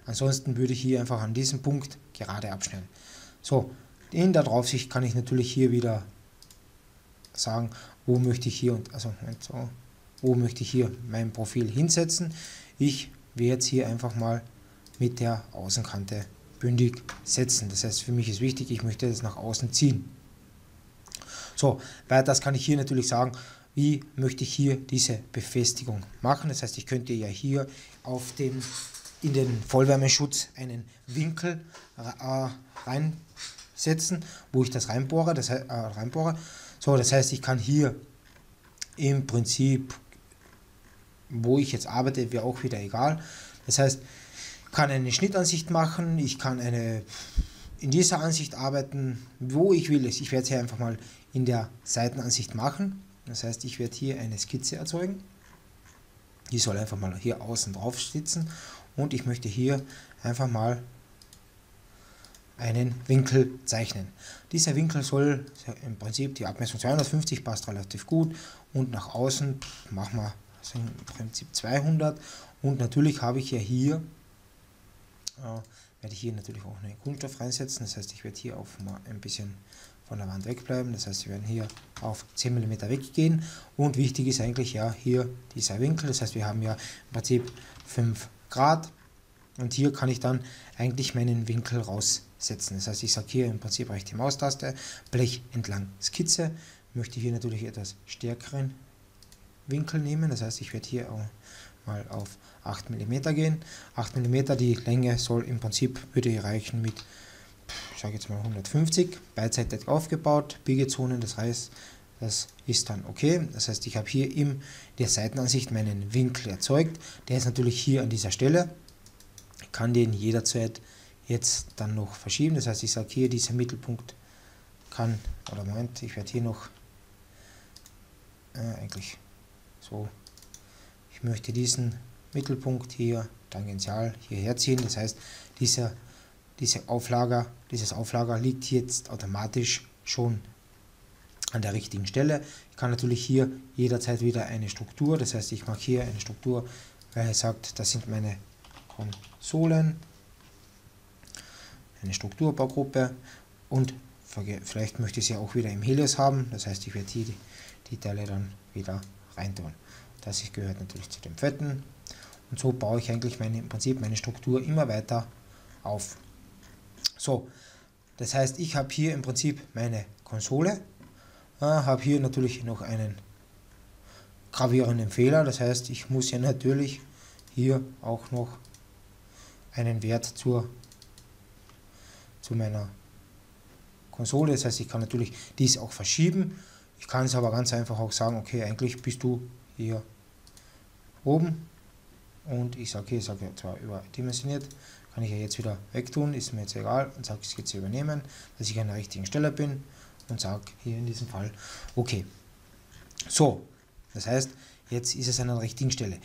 Ansonsten würde ich hier einfach an diesem Punkt gerade abschneiden. So, in der Draufsicht kann ich natürlich hier wieder sagen, wo möchte ich hier wo möchte ich hier mein Profil hinsetzen. Ich werde jetzt hier einfach mal mit der Außenkante bündig setzen. Das heißt, für mich ist wichtig, ich möchte das nach außen ziehen. So, weiters kann ich hier natürlich sagen, wie möchte ich hier diese Befestigung machen. Das heißt, ich könnte ja hier in den Vollwärmeschutz einen Winkel reinsetzen, wo ich das reinbohre. So, das heißt, ich kann hier im Prinzip, wo ich jetzt arbeite, wäre auch wieder egal. Das heißt, ich kann eine Schnittansicht machen, ich kann in dieser Ansicht arbeiten, wo ich will. Ich werde es hier einfach mal in der Seitenansicht machen. Das heißt, ich werde hier eine Skizze erzeugen. Die soll einfach mal hier außen drauf sitzen und ich möchte hier einfach mal einen Winkel zeichnen. Dieser Winkel soll im Prinzip, die Abmessung 250 passt relativ gut und nach außen machen wir also im Prinzip 200 und natürlich habe ich ja hier werde ich hier natürlich auch einen Kunststoff reinsetzen. Das heißt, ich werde hier auch mal ein bisschen von der Wand wegbleiben. Das heißt, wir werden hier auf 10 mm weggehen. Und wichtig ist eigentlich ja hier dieser Winkel. Das heißt, wir haben ja im Prinzip 5 Grad. Und hier kann ich dann eigentlich meinen Winkel raussetzen. Das heißt, ich sage hier im Prinzip rechte Maustaste, Blech entlang Skizze. Ich möchte hier natürlich etwas stärkeren Winkel nehmen. Das heißt, ich werde hier auch mal auf 8 mm gehen. 8 mm, die Länge soll im Prinzip, würde hier reichen mit, ich sage jetzt mal 150, beidseitig aufgebaut, Biegezonen, das heißt, das ist dann okay. Das heißt, ich habe hier in der Seitenansicht meinen Winkel erzeugt. Der ist natürlich hier an dieser Stelle. Ich kann den jederzeit jetzt dann noch verschieben. Das heißt, ich sage hier, dieser Mittelpunkt kann, oder Moment, ich werde hier noch eigentlich so, ich möchte diesen Mittelpunkt hier tangential hierher ziehen. Das heißt, dieses Auflager liegt jetzt automatisch schon an der richtigen Stelle. Ich kann natürlich hier jederzeit wieder eine Struktur, das heißt, ich mache hier eine Struktur, weil er sagt, das sind meine Konsolen, eine Strukturbaugruppe und vielleicht möchte ich sie auch wieder im Helios haben. Das heißt, ich werde hier die Teile dann wieder reintun. Das gehört natürlich zu den Fetten und so baue ich eigentlich im Prinzip meine Struktur immer weiter auf. So, das heißt, ich habe hier im Prinzip meine Konsole, habe hier natürlich noch einen gravierenden Fehler, das heißt, ich muss ja natürlich hier auch noch einen Wert zu meiner Konsole, das heißt, ich kann natürlich dies auch verschieben, ich kann es aber ganz einfach auch sagen, okay, eigentlich bist du hier oben und ich sage hier, zwar überdimensioniert, kann ich ja jetzt wieder wegtun, ist mir jetzt egal und sage, ich jetzt übernehmen, dass ich an der richtigen Stelle bin und sage hier in diesem Fall, okay. So, das heißt, jetzt ist es an der richtigen Stelle.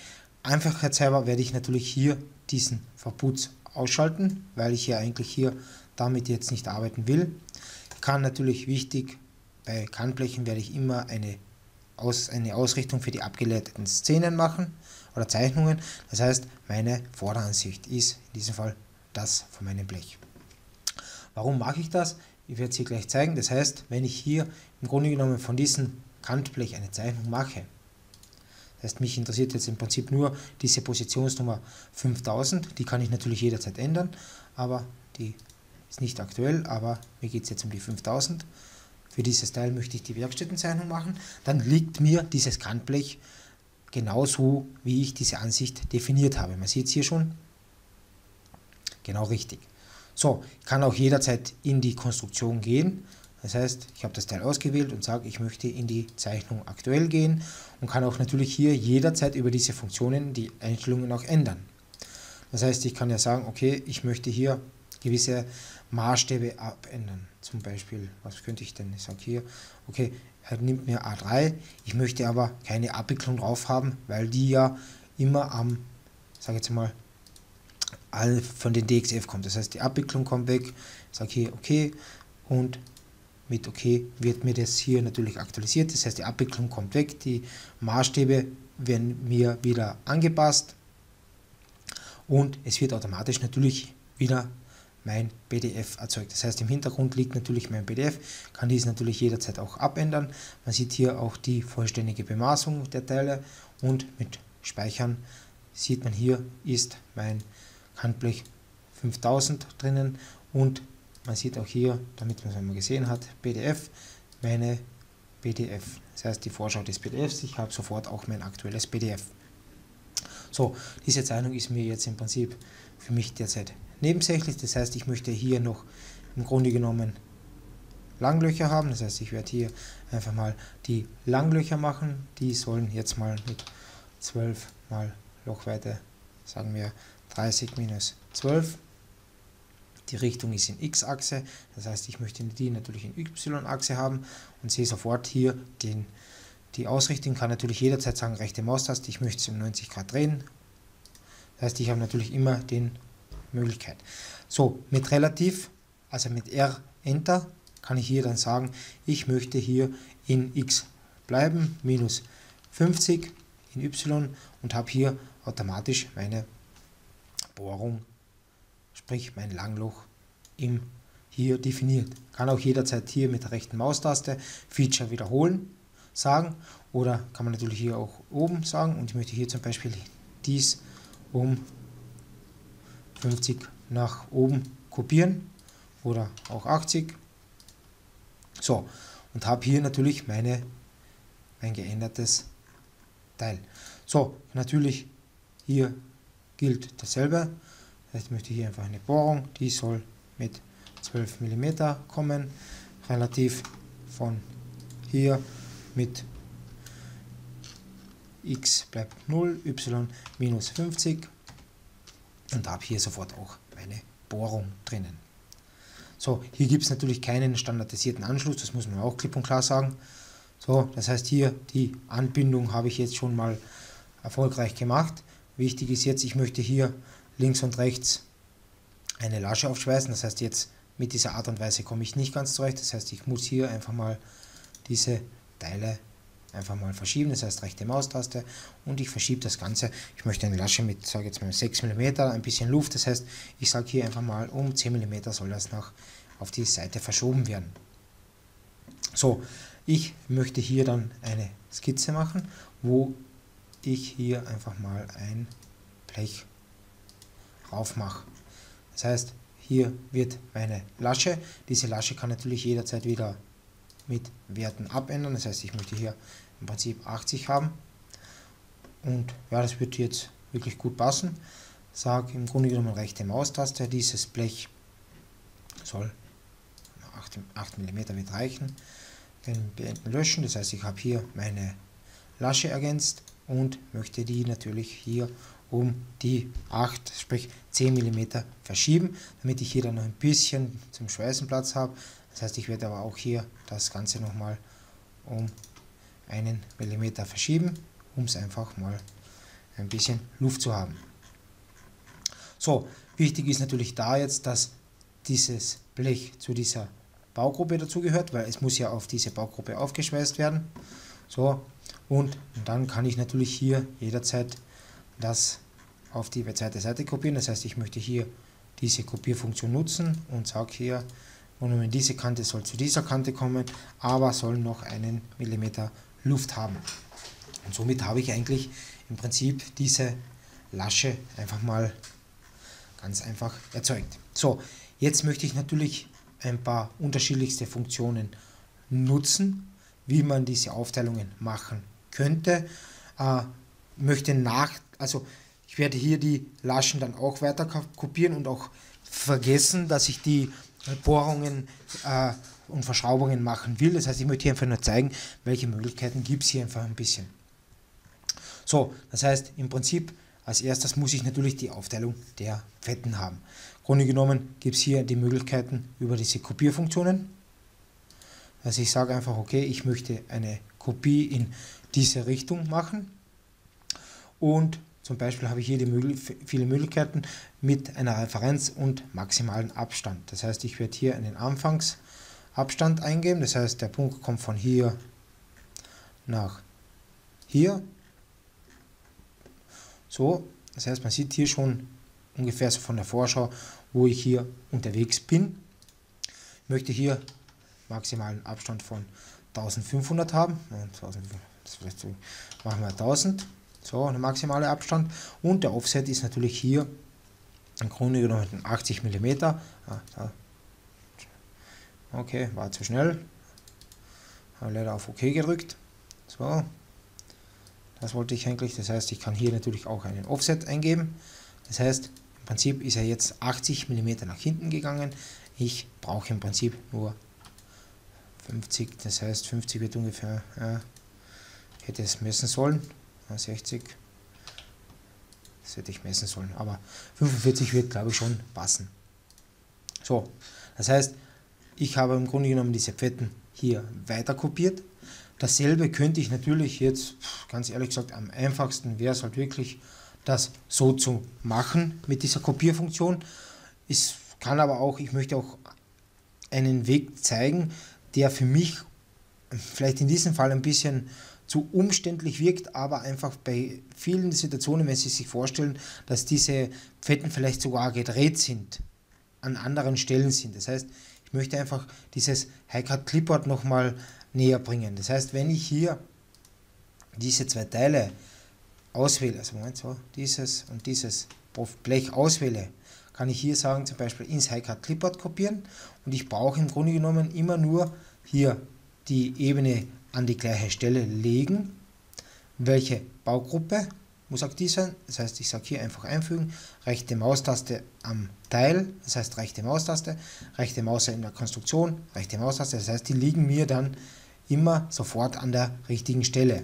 Einfachheitshalber werde ich natürlich hier diesen Verputz ausschalten, weil ich ja eigentlich hier damit jetzt nicht arbeiten will. Kann natürlich wichtig, bei Kantblechen werde ich immer eine Ausrichtung für die abgeleiteten Szenen machen oder Zeichnungen. Das heißt, meine Vorderansicht ist in diesem Fall das von meinem Blech. Warum mache ich das? Ich werde es hier gleich zeigen. Das heißt, wenn ich hier im Grunde genommen von diesem Kantblech eine Zeichnung mache, das heißt, mich interessiert jetzt im Prinzip nur diese Positionsnummer 5000, die kann ich natürlich jederzeit ändern, aber die ist nicht aktuell, aber mir geht es jetzt um die 5000. Für dieses Teil möchte ich die Werkstättenzeichnung machen, dann liegt mir dieses Kantblech genauso, wie ich diese Ansicht definiert habe. Man sieht es hier schon, genau richtig. So, ich kann auch jederzeit in die Konstruktion gehen, das heißt, ich habe das Teil ausgewählt und sage, ich möchte in die Zeichnung aktuell gehen und kann auch natürlich hier jederzeit über diese Funktionen die Einstellungen auch ändern. Das heißt, ich kann ja sagen, okay, ich möchte hier gewisse Maßstäbe abändern. Zum Beispiel, was könnte ich denn? Ich sage hier, okay, er nimmt mir A3, ich möchte aber keine Abwicklung drauf haben, weil die ja immer am, sage jetzt mal, von den DXF kommt. Das heißt, die Abwicklung kommt weg, ich sage hier okay und mit OK wird mir das hier natürlich aktualisiert. Das heißt, die Abwicklung kommt weg, die Maßstäbe werden mir wieder angepasst und es wird automatisch natürlich wieder mein PDF erzeugt. Das heißt, im Hintergrund liegt natürlich mein PDF, kann dies natürlich jederzeit auch abändern. Man sieht hier auch die vollständige Bemaßung der Teile und mit Speichern sieht man hier ist mein Kantblech 5000 drinnen und man sieht auch hier, damit man es einmal gesehen hat, PDF, meine PDF. Das heißt die Vorschau des PDFs, ich habe sofort auch mein aktuelles PDF. So, diese Zeichnung ist mir jetzt im Prinzip für mich derzeit nebensächlich, das heißt ich möchte hier noch im Grunde genommen Langlöcher haben, das heißt ich werde hier einfach mal die Langlöcher machen, die sollen jetzt mal mit 12 mal Lochweite, sagen wir 30 minus 12. Die Richtung ist in X-Achse, das heißt ich möchte die natürlich in Y-Achse haben und sehe sofort hier die Ausrichtung, kann natürlich jederzeit sagen rechte Maustaste, ich möchte es um 90 Grad drehen. Das heißt ich habe natürlich immer die Möglichkeit. So, mit Relativ, also mit R, Enter, kann ich hier dann sagen, ich möchte hier in X bleiben, minus 50 in Y und habe hier automatisch meine Bohrung, sprich mein Langloch hier definiert. Kann auch jederzeit hier mit der rechten Maustaste Feature wiederholen sagen oder kann man natürlich hier auch oben sagen und ich möchte hier zum Beispiel dies um 50 nach oben kopieren oder auch 80. So, und habe hier natürlich mein geändertes Teil. So, natürlich hier gilt dasselbe. Das heißt, ich möchte hier einfach eine Bohrung, die soll mit 12 mm kommen, relativ von hier mit x bleibt 0, y minus 50 und habe hier sofort auch meine Bohrung drinnen. So, hier gibt es natürlich keinen standardisierten Anschluss, das muss man auch klipp und klar sagen. So, das heißt hier die Anbindung habe ich jetzt schon mal erfolgreich gemacht. Wichtig ist jetzt, ich möchte hier links und rechts eine Lasche aufschweißen, das heißt jetzt mit dieser Art und Weise komme ich nicht ganz zurecht, das heißt ich muss hier einfach mal diese Teile einfach mal verschieben, das heißt rechte Maustaste und ich verschiebe das Ganze. Ich möchte eine Lasche mit, sage jetzt mal 6 mm, ein bisschen Luft, das heißt ich sage hier einfach mal um 10 mm soll das auf die Seite verschoben werden. So, ich möchte hier dann eine Skizze machen, wo ich hier einfach mal ein Blech rauf mache. Das heißt, hier wird meine Lasche, diese Lasche kann natürlich jederzeit wieder mit Werten abändern, das heißt ich möchte hier im Prinzip 80 haben und ja, das wird jetzt wirklich gut passen. Sage im Grunde genommen rechte Maustaste, dieses Blech soll 8 mm wird reichen, dann beenden löschen, das heißt ich habe hier meine Lasche ergänzt und möchte die natürlich hier um die 8, sprich 10 mm verschieben, damit ich hier dann noch ein bisschen zum Schweißen Platz habe. Das heißt, ich werde aber auch hier das Ganze nochmal um 1 mm verschieben, um es einfach mal ein bisschen Luft zu haben. So, wichtig ist natürlich da jetzt, dass dieses Blech zu dieser Baugruppe dazugehört, weil es muss ja auf diese Baugruppe aufgeschweißt werden. So, und dann kann ich natürlich hier jederzeit das auf die zweite Seite kopieren. Das heißt, ich möchte hier diese Kopierfunktion nutzen und sage hier, und diese Kante soll zu dieser Kante kommen, aber soll noch einen Millimeter Luft haben. Und somit habe ich eigentlich im Prinzip diese Lasche einfach mal ganz einfach erzeugt. So, jetzt möchte ich natürlich ein paar unterschiedlichste Funktionen nutzen, wie man diese Aufteilungen machen könnte. Also ich werde hier die Laschen dann auch weiter kopieren und auch vergessen, dass ich die Bohrungen und Verschraubungen machen will. Das heißt, ich möchte hier einfach nur zeigen, welche Möglichkeiten gibt es hier einfach ein bisschen. So, das heißt, im Prinzip als erstes muss ich natürlich die Aufteilung der Fetten haben. Im Grunde genommen gibt es hier die Möglichkeiten über diese Kopierfunktionen. Also ich sage einfach, okay, ich möchte eine Kopie in diese Richtung machen und zum Beispiel habe ich hier viele Möglichkeiten mit einer Referenz und maximalen Abstand. Das heißt, ich werde hier einen Anfangsabstand eingeben, das heißt, der Punkt kommt von hier nach hier. So, das heißt, man sieht hier schon ungefähr so von der Vorschau, wo ich hier unterwegs bin. Ich möchte hier maximalen Abstand von 1500 haben. Das machen wir 1000. So, der maximale Abstand. Und der Offset ist natürlich hier im Grunde genommen 80 mm. Okay, war zu schnell. Habe leider auf OK gedrückt. So, das wollte ich eigentlich. Das heißt, ich kann hier natürlich auch einen Offset eingeben. Das heißt, im Prinzip ist er jetzt 80 mm nach hinten gegangen. Ich brauche im Prinzip nur 50. Das heißt, 50 wird ungefähr, ich hätte es messen sollen. 60. Das hätte ich messen sollen. Aber 45 wird, glaube ich, schon passen. So, das heißt, ich habe im Grunde genommen diese Pfetten hier weiter kopiert. Dasselbe könnte ich natürlich jetzt, ganz ehrlich gesagt, am einfachsten wäre es halt wirklich, das so zu machen mit dieser Kopierfunktion. Es kann aber auch, ich möchte auch einen Weg zeigen, der für mich vielleicht in diesem Fall ein bisschen zu umständlich wirkt, aber einfach bei vielen Situationen, wenn Sie sich vorstellen, dass diese Pfetten vielleicht sogar gedreht sind, an anderen Stellen sind. Das heißt, ich möchte einfach dieses Hi-Cut Clipboard nochmal näher bringen. Das heißt, wenn ich hier diese zwei Teile auswähle, also Moment, so, dieses und dieses Blech auswähle, kann ich hier sagen, zum Beispiel ins Hi-Cut Clipboard kopieren, und ich brauche im Grunde genommen immer nur hier die Ebene an die gleiche Stelle legen. Welche Baugruppe muss aktiv sein? Das heißt, ich sage hier einfach einfügen, rechte Maustaste am Teil, das heißt rechte Maustaste in der Konstruktion, rechte Maustaste, das heißt, die liegen mir dann immer sofort an der richtigen Stelle.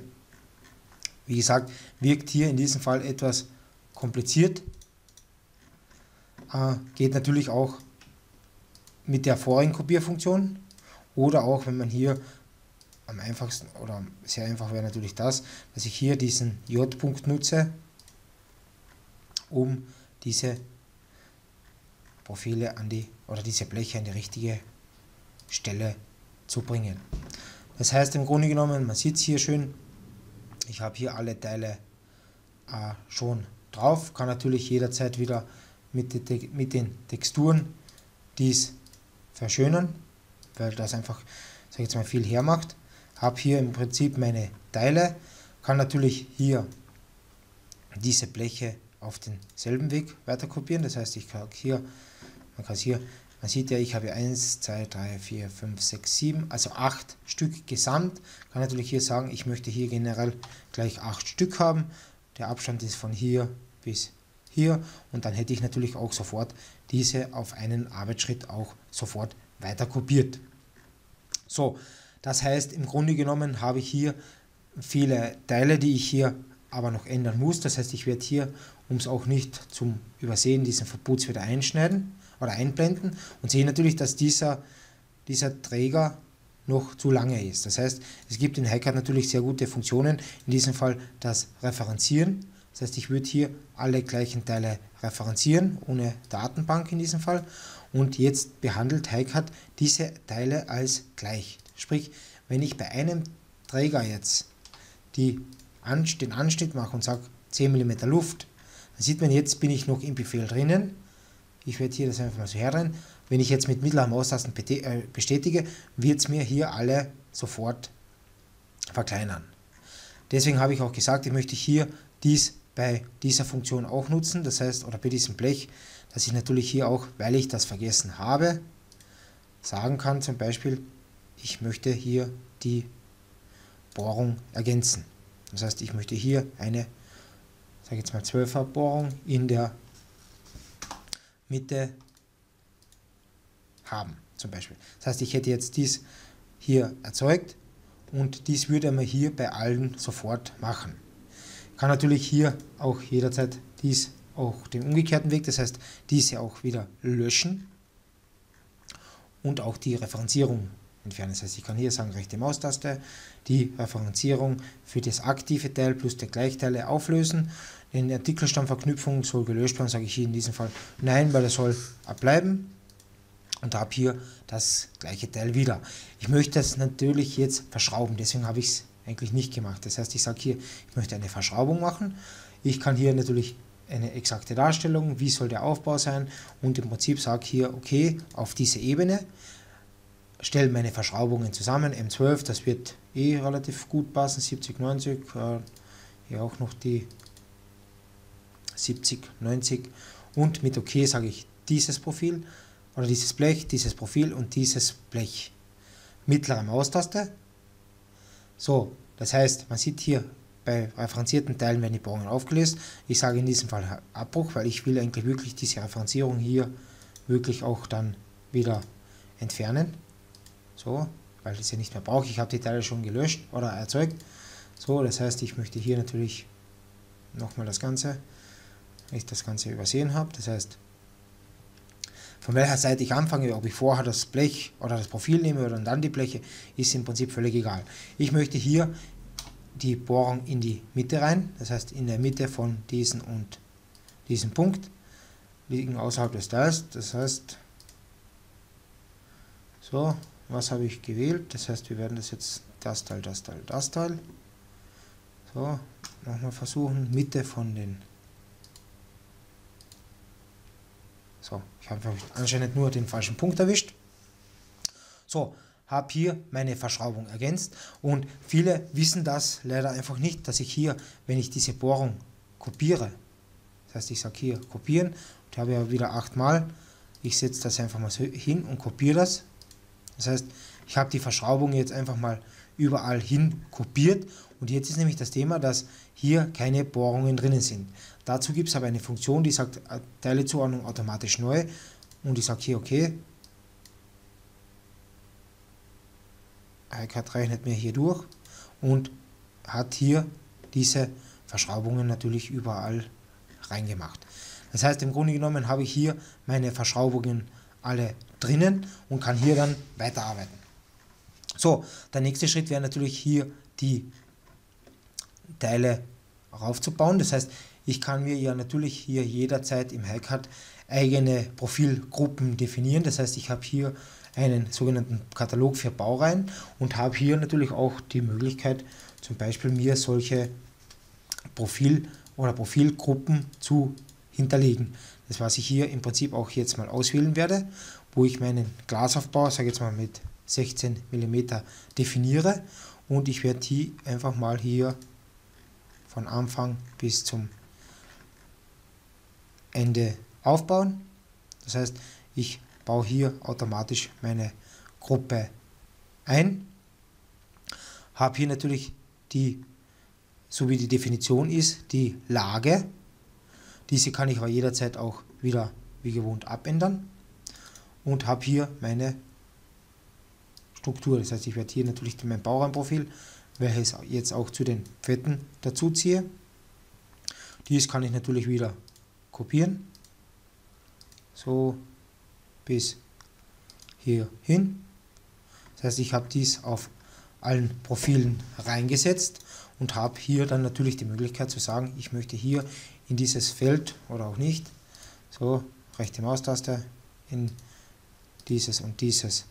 Wie gesagt, wirkt hier in diesem Fall etwas kompliziert, geht natürlich auch mit der vorigen Kopierfunktion, oder auch wenn man hier am einfachsten oder sehr einfach wäre natürlich das, dass ich hier diesen J-Punkt nutze, um diese Profile oder diese Bleche an die richtige Stelle zu bringen. Das heißt im Grunde genommen, man sieht es hier schön, ich habe hier alle Teile schon drauf, kann natürlich jederzeit wieder mit den Texturen dies verschönern, weil das einfach, sag ich jetzt mal, viel hermacht. Habe hier im Prinzip meine Teile, kann natürlich hier diese Bleche auf denselben Weg weiter kopieren. Das heißt, ich kann hier, man sieht ja, ich habe 1, 2, 3, 4, 5, 6, 7, also 8 Stück gesamt. Kann natürlich hier sagen, ich möchte hier generell gleich 8 Stück haben. Der Abstand ist von hier bis hier, und dann hätte ich natürlich auch sofort diese auf einen Arbeitsschritt auch sofort weiter kopiert. So, das heißt, im Grunde genommen habe ich hier viele Teile, die ich hier aber noch ändern muss. Das heißt, ich werde hier, um es auch nicht zum Übersehen, diesen Verputz wieder einschneiden oder einblenden, und sehe natürlich, dass dieser Träger noch zu lange ist. Das heißt, es gibt in Hi-Cut natürlich sehr gute Funktionen, in diesem Fall das Referenzieren. Das heißt, ich würde hier alle gleichen Teile referenzieren, ohne Datenbank in diesem Fall, und jetzt behandelt Hi-Cut diese Teile als gleich. Sprich, wenn ich bei einem Träger jetzt den Anschnitt mache und sage 10 mm Luft, dann sieht man, jetzt bin ich noch im Befehl drinnen. Ich werde hier das einfach mal so herrennen. Wenn ich jetzt mit mittlerer Maustasten bestätige, wird es mir hier alle sofort verkleinern. Deswegen habe ich auch gesagt, ich möchte hier dies bei dieser Funktion auch nutzen, das heißt, oder bei diesem Blech, dass ich natürlich hier auch, weil ich das vergessen habe, sagen kann, zum Beispiel, ich möchte hier die Bohrung ergänzen. Das heißt, ich möchte hier eine, sage jetzt mal 12er Bohrung in der Mitte haben, zum Beispiel. Das heißt, ich hätte jetzt dies hier erzeugt, und dies würde man hier bei allen sofort machen. Ich kann natürlich hier auch jederzeit dies auch den umgekehrten Weg, das heißt, diese auch wieder löschen und auch die Referenzierung entfernen. Das heißt, ich kann hier sagen, rechte Maustaste, die Referenzierung für das aktive Teil plus der Gleichteile auflösen. Den Artikelstammverknüpfung soll gelöscht werden, sage ich hier in diesem Fall nein, weil er soll bleiben, und habe hier das gleiche Teil wieder. Ich möchte das natürlich jetzt verschrauben, deswegen habe ich es eigentlich nicht gemacht. Das heißt, ich sage hier, ich möchte eine Verschraubung machen. Ich kann hier natürlich eine exakte Darstellung, wie soll der Aufbau sein, und im Prinzip sage hier, okay, auf diese Ebene, stelle meine Verschraubungen zusammen, M12, das wird relativ gut passen, 70, 90, hier auch noch die 70, 90, und mit OK sage ich dieses Profil oder dieses Blech, dieses Profil und dieses Blech. Mittlere Maustaste. So, das heißt, man sieht hier, bei referenzierten Teilen werden die Bohrungen aufgelöst. Ich sage in diesem Fall Abbruch, weil ich will eigentlich wirklich diese Referenzierung hier wirklich auch dann wieder entfernen. So, weil ich es ja nicht mehr brauche. Ich habe die Teile schon gelöscht oder erzeugt. So, das heißt, ich möchte hier natürlich nochmal das Ganze, wenn ich das Ganze übersehen habe. Das heißt, von welcher Seite ich anfange, ob ich vorher das Blech oder das Profil nehme oder dann die Bleche, ist im Prinzip völlig egal. Ich möchte hier die Bohrung in die Mitte rein, das heißt in der Mitte von diesem und diesem Punkt, liegen außerhalb des Teils, das heißt, so, was habe ich gewählt, das heißt, wir werden das jetzt, das Teil, das Teil, das Teil, so, nochmal versuchen, Mitte von den, so, ich habe anscheinend nur den falschen Punkt erwischt, so, habe hier meine Verschraubung ergänzt und viele wissen das leider einfach nicht, dass ich hier, wenn ich diese Bohrung kopiere, das heißt ich sage hier kopieren und habe ja wieder 8 Mal, ich setze das einfach mal so hin und kopiere das, das heißt ich habe die Verschraubung jetzt einfach mal überall hin kopiert und jetzt ist nämlich das Thema, dass hier keine Bohrungen drinnen sind. Dazu gibt es aber eine Funktion, die sagt Teilezuordnung automatisch neu und ich sage hier okay. HiCAD rechnet mir hier durch und hat hier diese Verschraubungen natürlich überall reingemacht. Das heißt, im Grunde genommen habe ich hier meine Verschraubungen alle drinnen und kann hier dann weiterarbeiten. So, der nächste Schritt wäre natürlich hier die Teile raufzubauen. Das heißt, ich kann mir ja natürlich hier jederzeit im HiCAD eigene Profilgruppen definieren. Das heißt, ich habe hier einen sogenannten Katalog für Baureihen und habe hier natürlich auch die Möglichkeit, zum Beispiel mir solche Profilgruppen zu hinterlegen. Das, was ich hier im Prinzip auch jetzt mal auswählen werde, wo ich meinen Glasaufbau, sage jetzt mal mit 16 mm definiere und ich werde die einfach mal hier von Anfang bis zum Ende aufbauen. Das heißt, ich baue hier automatisch meine Gruppe ein, habe hier natürlich die, so wie die Definition ist, die Lage. Diese kann ich aber jederzeit auch wieder wie gewohnt abändern und habe hier meine Struktur. Das heißt, ich werde hier natürlich mein Baureihenprofil, welches jetzt auch zu den Fetten dazu ziehe. Dies kann ich natürlich wieder kopieren, so bis hier hin. Das heißt, ich habe dies auf allen Profilen reingesetzt und habe hier dann natürlich die Möglichkeit zu sagen, ich möchte hier in dieses Feld oder auch nicht, so rechte Maustaste in dieses und dieses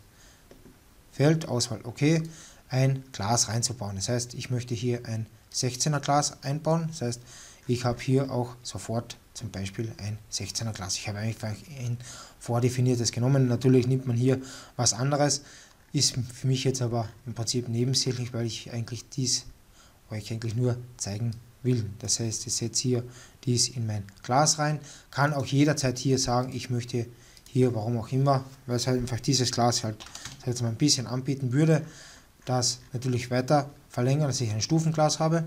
Feld, Auswahl OK, ein Glas reinzubauen. Das heißt, ich möchte hier ein 16er Glas einbauen. Das heißt, ich habe hier auch sofort zum Beispiel ein 16er Glas. Ich habe eigentlich ein vordefiniertes genommen. Natürlich nimmt man hier was anderes. Ist für mich jetzt aber im Prinzip nebensächlich, weil ich eigentlich euch eigentlich nur zeigen will. Das heißt, ich setze hier dies in mein Glas rein. Kann auch jederzeit hier sagen, ich möchte hier, warum auch immer, weil es halt einfach dieses Glas halt jetzt mal ein bisschen anbieten würde, das natürlich weiter verlängern, dass ich ein Stufenglas habe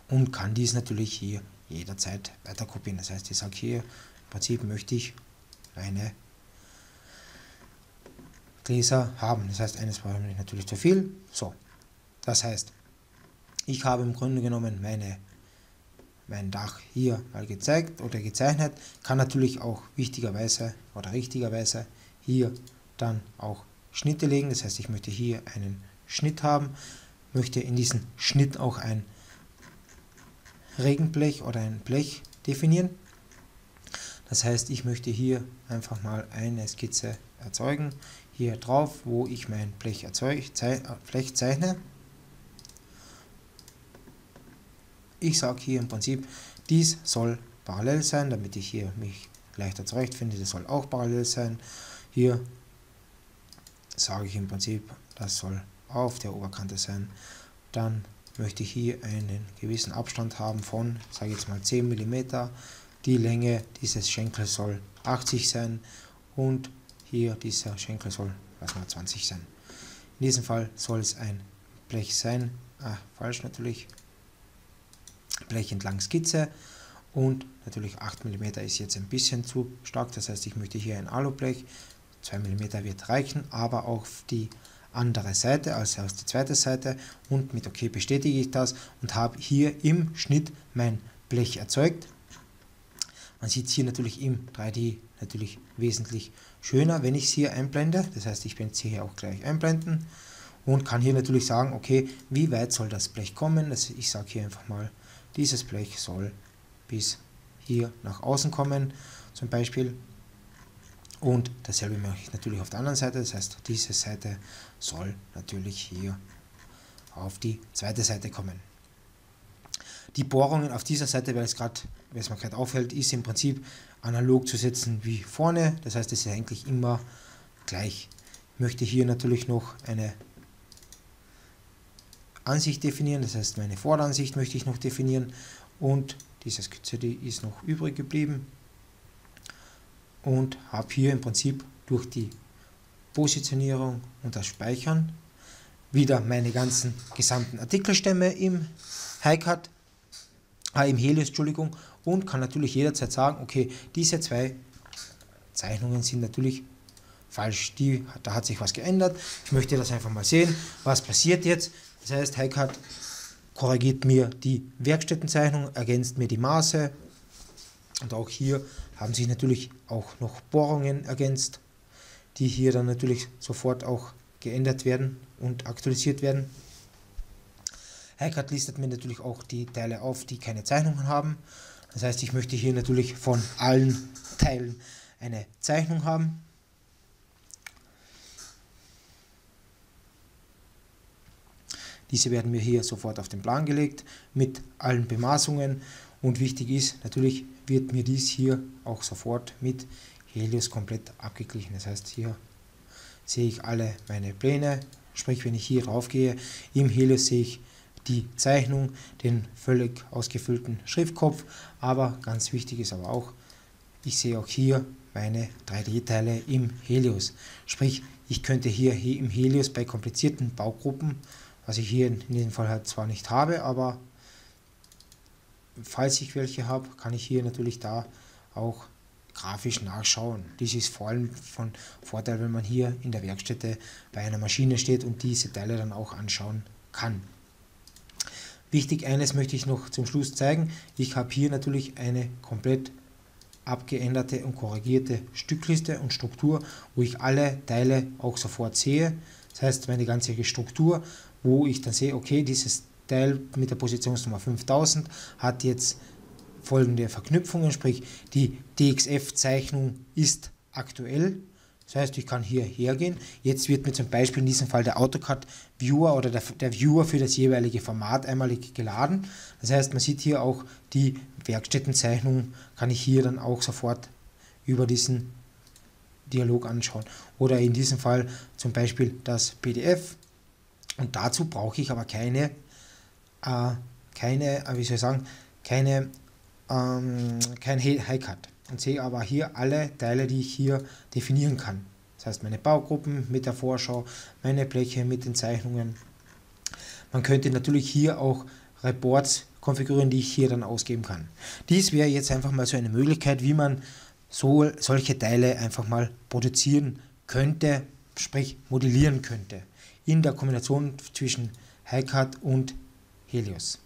und kann dies natürlich hier jederzeit weiter kopieren. Das heißt, ich sage hier, im Prinzip möchte ich eine Gläser haben. Das heißt, eines war natürlich zu viel. So, das heißt, ich habe im Grunde genommen mein Dach hier mal gezeigt oder gezeichnet, kann natürlich auch wichtigerweise oder richtigerweise hier dann auch Schnitte legen. Das heißt, ich möchte hier einen Schnitt haben, möchte in diesem Schnitt auch ein Regenblech oder ein Blech definieren. Das heißt, ich möchte hier einfach mal eine Skizze erzeugen, hier drauf, wo ich mein Blech zeichne. Ich sage hier im Prinzip, dies soll parallel sein, damit ich hier mich leichter zurechtfinde. Das soll auch parallel sein. Hier sage ich im Prinzip, das soll auf der Oberkante sein. Dann möchte ich hier einen gewissen Abstand haben von, sage ich jetzt mal 10 mm. die Länge dieses Schenkels soll 80 sein und hier dieser Schenkel soll, lassen wir 20 sein. In diesem Fall soll es ein Blech sein, falsch natürlich, Blech entlang Skizze und natürlich 8 mm ist jetzt ein bisschen zu stark, das heißt ich möchte hier ein Alublech, 2 mm wird reichen, aber auf die andere Seite, also auf die zweite Seite und mit OK bestätige ich das und habe hier im Schnitt mein Blech erzeugt. Man sieht es hier natürlich im 3D natürlich wesentlich schöner, wenn ich es hier einblende, das heißt ich werde es hier auch gleich einblenden und kann hier natürlich sagen, okay, wie weit soll das Blech kommen, also ich sage hier einfach mal, dieses Blech soll bis hier nach außen kommen, zum Beispiel. Und dasselbe mache ich natürlich auf der anderen Seite, das heißt, diese Seite soll natürlich hier auf die zweite Seite kommen. Die Bohrungen auf dieser Seite, weil es mir gerade auffällt, ist im Prinzip analog zu setzen wie vorne, das heißt, es ist eigentlich immer gleich. Ich möchte hier natürlich noch eine Ansicht definieren, das heißt, meine Vorderansicht möchte ich noch definieren und diese Skizze, die ist noch übrig geblieben. Und habe hier im Prinzip durch die Positionierung und das Speichern wieder meine ganzen gesamten Artikelstämme im HiCAD, im Helios, Entschuldigung, und kann natürlich jederzeit sagen, okay, diese zwei Zeichnungen sind natürlich falsch, da hat sich was geändert, ich möchte das einfach mal sehen, was passiert jetzt. Das heißt, HiCAD korrigiert mir die Werkstättenzeichnung, ergänzt mir die Maße und auch hier haben sich natürlich auch noch Bohrungen ergänzt, die hier dann natürlich sofort auch geändert werden und aktualisiert werden. HiCAD listet mir natürlich auch die Teile auf, die keine Zeichnungen haben. Das heißt, ich möchte hier natürlich von allen Teilen eine Zeichnung haben. Diese werden mir hier sofort auf den Plan gelegt mit allen Bemaßungen und wichtig ist, natürlich wird mir dies hier auch sofort mit Helios komplett abgeglichen. Das heißt, hier sehe ich alle meine Pläne, sprich wenn ich hier drauf gehe, im Helios sehe ich die Zeichnung, den völlig ausgefüllten Schriftkopf, aber ganz wichtig ist aber auch, ich sehe auch hier meine 3D-Teile im Helios. Sprich, ich könnte hier im Helios bei komplizierten Baugruppen, was ich hier in diesem Fall halt zwar nicht habe, aber falls ich welche habe, kann ich hier natürlich da auch grafisch nachschauen. Dies ist vor allem von Vorteil, wenn man hier in der Werkstätte bei einer Maschine steht und diese Teile dann auch anschauen kann. Wichtig, eines möchte ich noch zum Schluss zeigen. Ich habe hier natürlich eine komplett abgeänderte und korrigierte Stückliste und Struktur, wo ich alle Teile auch sofort sehe. Das heißt, meine ganze Struktur, wo ich dann sehe, okay, dieses Teil mit der Positionsnummer 5000 hat jetzt folgende Verknüpfungen, sprich die DXF-Zeichnung ist aktuell. Das heißt, ich kann hier hergehen. Jetzt wird mir zum Beispiel in diesem Fall der AutoCAD Viewer oder der Viewer für das jeweilige Format einmalig geladen. Das heißt, man sieht hier auch die Werkstättenzeichnung, kann ich hier dann auch sofort über diesen Dialog anschauen. Oder in diesem Fall zum Beispiel das PDF. Und dazu brauche ich aber kein HiCAD und sehe aber hier alle Teile, die ich hier definieren kann. Das heißt, meine Baugruppen mit der Vorschau, meine Bleche mit den Zeichnungen. Man könnte natürlich hier auch Reports konfigurieren, die ich hier dann ausgeben kann. Dies wäre jetzt einfach mal so eine Möglichkeit, wie man solche Teile einfach mal produzieren könnte, sprich modellieren könnte, in der Kombination zwischen HiCAD und Helios.